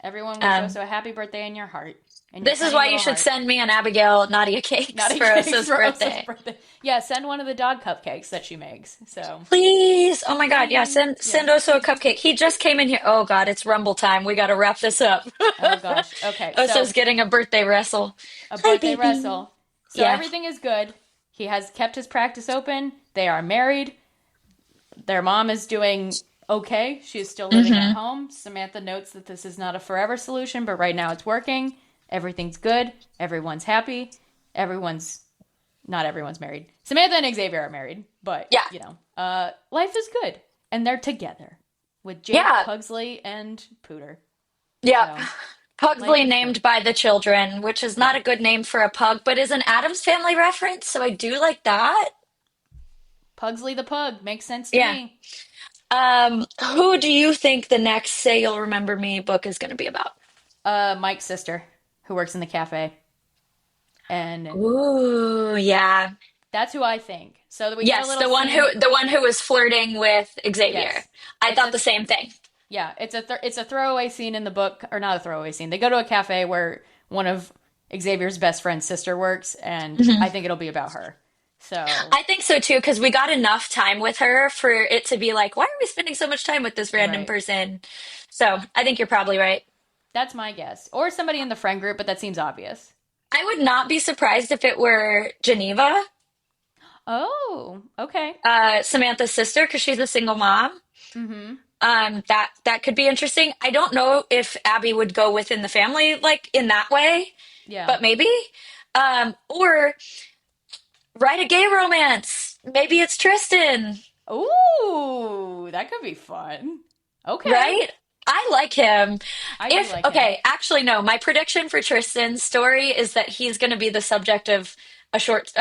S2: Everyone wish
S1: Um,
S2: also a happy birthday in your heart. In your
S1: this is
S2: tiny
S1: why you
S2: little
S1: should
S2: heart.
S1: send me and Abigail Nadia Cakes
S2: Nadia
S1: for
S2: Cakes
S1: Oso's
S2: for Osa's
S1: birthday.
S2: birthday. Yeah, send one of the dog cupcakes that she makes. So,
S1: Please. Oh my God. Yeah,
S2: please. Yeah.
S1: send Oso a cupcake. He just came in here. Oh God, it's Rumble time. We got to wrap this up.
S2: Oh, gosh. Okay. So,
S1: Oso's getting a birthday wrestle.
S2: a
S1: Hi,
S2: birthday
S1: baby.
S2: wrestle. So,
S1: Yeah.
S2: everything is good. He has kept his practice open. They are married. Their mom is doing okay. She is still living at
S1: Hmm.
S2: home. Samantha notes that this is not a forever solution, but right now it's working. Everything's good. Everyone's happy. Everyone's not everyone's married. Samantha and Xavier are married, but
S1: Yeah.
S2: life is good, and they're together with Jake,
S1: Yeah.
S2: Pugsley, and Pooter.
S1: Yeah.
S2: So life
S1: Pugsley
S2: is good.
S1: named by the children, which is not
S2: Yeah,
S1: a good name for a pug, but is an Addams Family reference, so I do like that.
S2: Pugsley the pug makes sense to
S1: Yeah.
S2: me.
S1: Who do you think the next Say You'll Remember Me book is going to be about?
S2: Mike's sister, who works in the cafe, and
S1: Ooh, yeah.
S2: that's who I think. So that we get a
S1: Yes,
S2: little scene.
S1: the one who was flirting with Xavier.
S2: Yes,
S1: I
S2: it's
S1: thought
S2: a
S1: the same thing.
S2: yeah, it's a throwaway scene in the book, or not a throwaway scene. They go to a cafe where one of Xavier's best friend's sister works, and I
S1: Hmm.
S2: think it'll be about her. So,
S1: I think so too, because we got enough time with her for it to be like, why are we spending so much time with this random
S2: right.
S1: person? So I think you're probably right.
S2: That's my guess. Or somebody in the friend group, but that seems obvious.
S1: I would not be surprised if it were Geneva,
S2: Oh, okay.
S1: Samantha's sister, because she's a single mom.
S2: Mm-hmm.
S1: That could be interesting. I don't know if Abby would go within the family like in that way,
S2: Yeah.
S1: but maybe. Or write a gay romance. Maybe it's Tristan,
S2: Ooh, that could be fun. Okay.
S1: right? I like him.
S2: I do
S1: If
S2: like him.
S1: okay, actually no, my prediction for Tristan's story is that he's going to be the subject of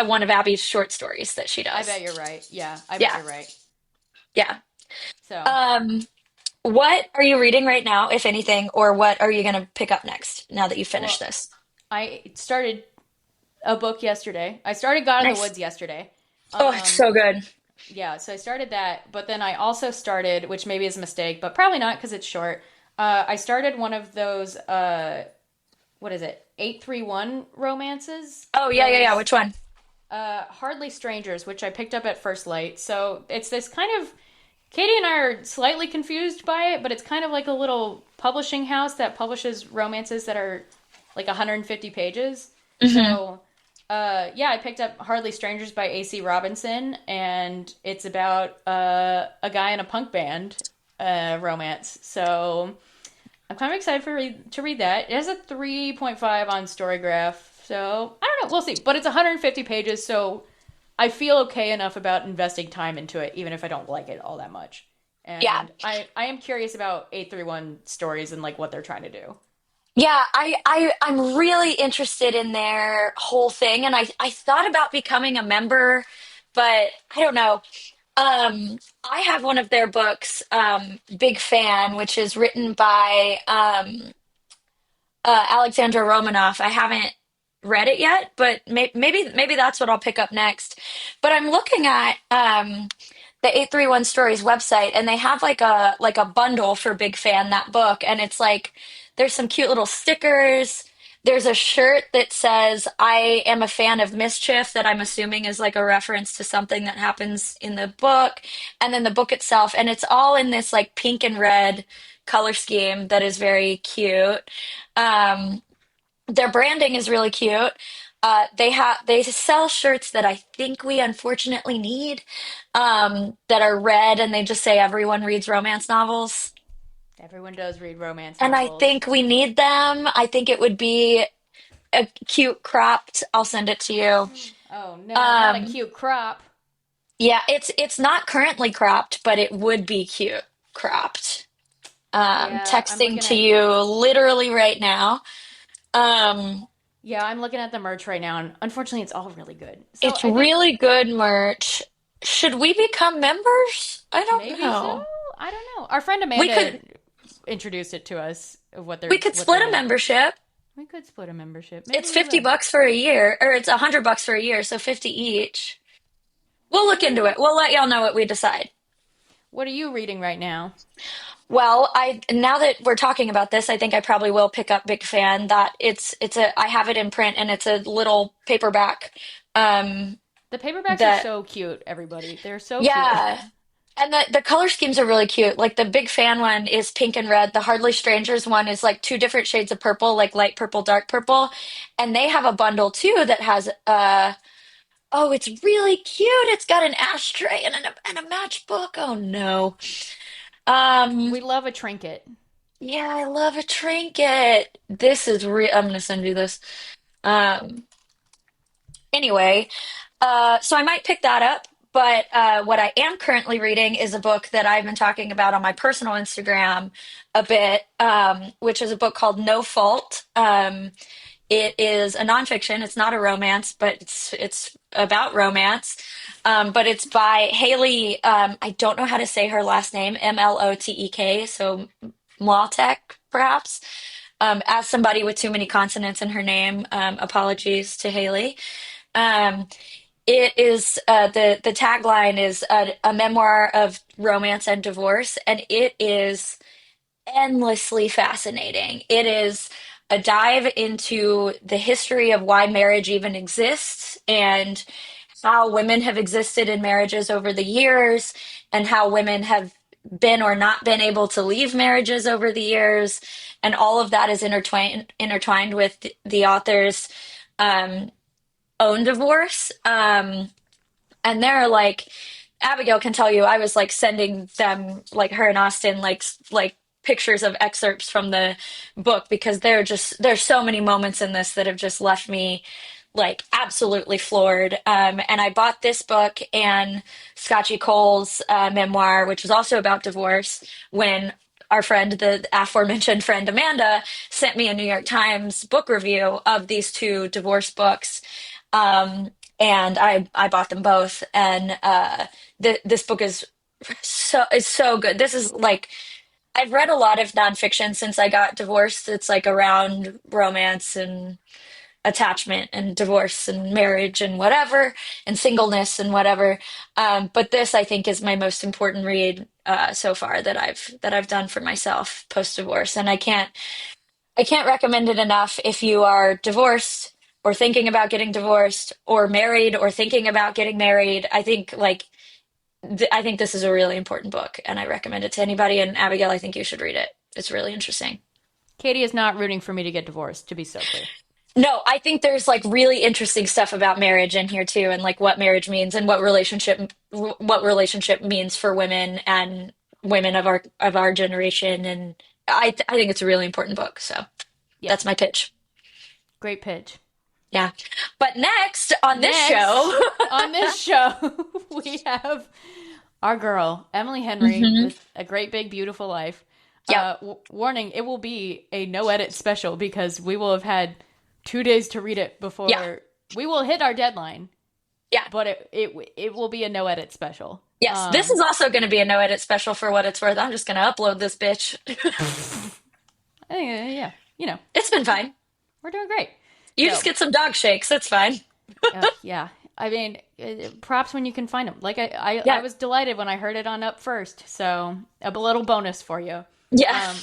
S1: one of Abby's short stories that she
S2: I
S1: does.
S2: bet you're right. Yeah, I bet
S1: Yeah.
S2: you're right.
S1: Yeah.
S2: So,
S1: Um what are you reading right now, if anything, or what are you going to pick up next now that you finish
S2: well,
S1: this?
S2: I started a book yesterday. I started God in the
S1: Nice.
S2: Woods yesterday.
S1: Oh, it's
S2: Um,
S1: so good.
S2: yeah, so I started that, but then I also started, which maybe is a mistake, but probably not because it's short. I started one of those, what is it, 831 romances?
S1: Oh, yeah, yeah, yeah.
S2: Those
S1: Which one?
S2: Hardly Strangers, which I picked up at first light. So it's this kind of, Katie and I are slightly confused by it, but it's kind of like a little publishing house that publishes romances that are like 150 pages.
S1: Hmm.
S2: So yeah, I picked up Hardly Strangers by A.C. Robinson, and it's about a guy in a punk band romance. So I'm kind of excited to read that. It has a 3.5 on Storygraph, so I don't know. We'll see. But it's 150 pages, so I feel okay enough about investing time into it, even if I don't like it all that much.
S1: Yeah.
S2: And I am curious about 831 stories and like what they're trying to do.
S1: Yeah, I'm really interested in their whole thing, and I thought about becoming a member, but I don't know. I have one of their books, Big Fan, which is written by Alexandra Romanoff. I haven't read it yet, but maybe that's what I'll pick up next. But I'm looking at the 831 Stories website, and they have like a bundle for Big Fan, that book, and it's like there's some cute little stickers. There's a shirt that says I am a fan of mischief, that I'm assuming is like a reference to something that happens in the book, and then the book itself, and it's all in this like pink and red color scheme that is very cute. Um, their branding is really cute. They sell shirts that I think we unfortunately need, that are red, and they just say everyone reads romance novels.
S2: Everyone does read romance
S1: And I
S2: novels.
S1: think we need them. I think it would be a cute cropped. I'll send it to you.
S2: Oh no, not a
S1: Um,
S2: cute crop.
S1: yeah, it's not currently cropped, but it would be cute cropped.
S2: Yeah, I'm
S1: Texting
S2: looking
S1: to
S2: at
S1: you literally right now. Um,
S2: yeah, I'm looking at the merch right now, and unfortunately, it's all really good. So
S1: it's
S2: I think
S1: really good merch. Should we become members? I don't
S2: maybe so.
S1: know.
S2: I don't know. Our friend
S1: We
S2: Amanda
S1: could
S2: introduced it to us of
S1: we could
S2: what they
S1: split a
S2: do.
S1: membership.
S2: We could split a membership. Maybe
S1: It's
S2: we
S1: 50
S2: will.
S1: bucks for a year, or it's $100 for a year, so 50 each. We'll look into
S2: Yeah.
S1: it. We'll let y'all know what we decide.
S2: What are you reading right now?
S1: Well, I now that we're talking about this, I think I probably will pick up Big Fan. That it's a I have it in print, and it's a little paperback. Um,
S2: The paperbacks are
S1: that
S2: so cute, everybody. They're so cute.
S1: Yeah, and the color schemes are really cute. Like the Big Fan one is pink and red. The Hardly Strangers one is like two different shades of purple, like light purple, dark purple. And they have a bundle too that has oh, it's really cute. It's got an ashtray and a matchbook. Oh no. Um
S2: We love a trinket.
S1: yeah, I love a trinket. This is real. I'm gonna send you this. Um anyway, so I might pick that up. But what I am currently reading is a book that I've been talking about on my personal Instagram a bit, which is a book called No Fault. It is a nonfiction. It's not a romance, but it's about romance. But it's by Haley. I don't know how to say her last name. Mlotek. So Mlotek, perhaps. As somebody with too many consonants in her name, apologies to Haley. Um, it is the tagline is a memoir of romance and divorce, and it is endlessly fascinating. It is a dive into the history of why marriage even exists and how women have existed in marriages over the years and how women have been or not been able to leave marriages over the years. And all of that is intertwined with the author's um, own divorce. And they're like, Abigail can tell you, I was like sending them, like her and Austin, like pictures of excerpts from the book because there's so many moments in this that have just left me like absolutely floored. And I bought this book and Scotchy Cole's memoir, which was also about divorce, when our friend, the aforementioned friend Amanda, sent me a New York Times book review of these two divorce books. Um, and I bought them both, and this book is so good. This is like I've read a lot of nonfiction since I got divorced. It's like around romance and attachment and divorce and marriage and whatever and singleness and whatever. But this I think is my most important read so far that I've done for myself post divorce, and I can't recommend it enough if you are divorced or thinking about getting divorced or married or thinking about getting married. I think I think this is a really important book and I recommend it to anybody. And Abigail, I think you should read it. It's really interesting.
S2: Katey is not rooting for me to get divorced, to be so clear.
S1: No, I think there's like really interesting stuff about marriage in here too, and like what marriage means and what relationship means for women and women of our generation. And I think it's a really important book. So
S2: Yeah,
S1: that's my pitch.
S2: great pitch.
S1: Yeah. But next on this
S2: Next,
S1: show,
S2: on this show, we have our girl, Emily Henry,
S1: hmm
S2: with A Great Big Beautiful Life.
S1: yep,
S2: Warning, it will be a no edit special because we will have had 2 days to read it
S1: yeah,
S2: before we will hit our deadline,
S1: yeah,
S2: but it will be a no edit special.
S1: yes. This is also going to be a no edit special for what it's worth. I'm just going to upload this bitch.
S2: Yeah,
S1: It's been fine.
S2: we're doing great.
S1: You
S2: So,
S1: just get some dog shakes. It's fine.
S2: yeah. I mean, props when you can find them. Like I
S1: Yeah,
S2: was delighted when I heard it on Up First. So a little bonus for you.
S1: yeah.
S2: Um,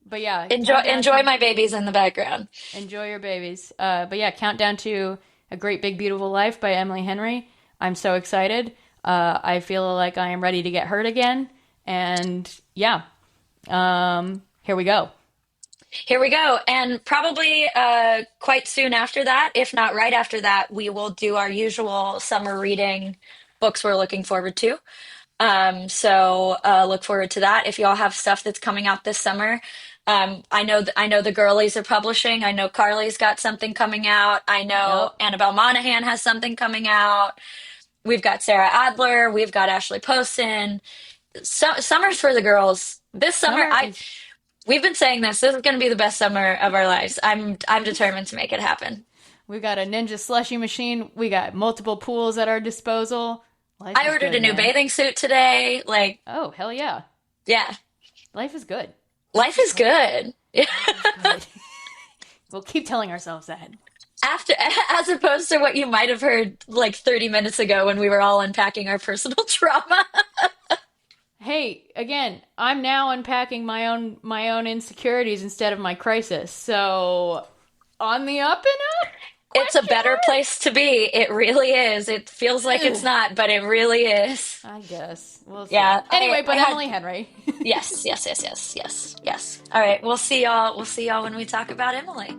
S2: but yeah, countdown
S1: Enjoy
S2: to
S1: my babies in the background.
S2: enjoy your babies. But yeah, countdown to A Great Big Beautiful Life by Emily Henry. I'm so excited. I feel like I am ready to get hurt again. And yeah, here we go.
S1: Here we go. And probably quite soon after that, if not right after that, we will do our usual summer reading books we're looking forward to. So look forward to that. If y'all have stuff that's coming out this summer, I know the girlies are publishing. I know Carly's got something coming out. I know
S2: Yep.
S1: Annabelle Monahan has something coming out. We've got Sarah Adler. We've got Ashley Poston. Summer's for the girls. This summer,
S2: Summer
S1: I
S2: is.
S1: we've been saying this. This is going to be the best summer of our lives. I'm determined to make it happen.
S2: We got a ninja slushy machine. We got multiple pools at our disposal. Life
S1: I
S2: is
S1: ordered
S2: good,
S1: a new
S2: man.
S1: bathing suit today. Like,
S2: Oh, hell yeah.
S1: yeah,
S2: Life is good.
S1: life is good.
S2: Life is good. We'll keep telling ourselves that.
S1: After, as opposed to what you might have heard like 30 minutes ago when we were all unpacking our personal trauma.
S2: Hey, again, I'm now unpacking my own insecurities instead of my crisis. So, on the up and up?
S1: It's a
S2: Question
S1: better
S2: mark?
S1: place to be. It really is. It feels like it's
S2: Ugh,
S1: not, but it really is.
S2: I guess. We'll see.
S1: Yeah,
S2: Anyway,
S1: I
S2: but
S1: had
S2: Emily Henry.
S1: yes, yes, yes, yes, yes, yes. All right, we'll see y'all. We'll see y'all when we talk about Emily.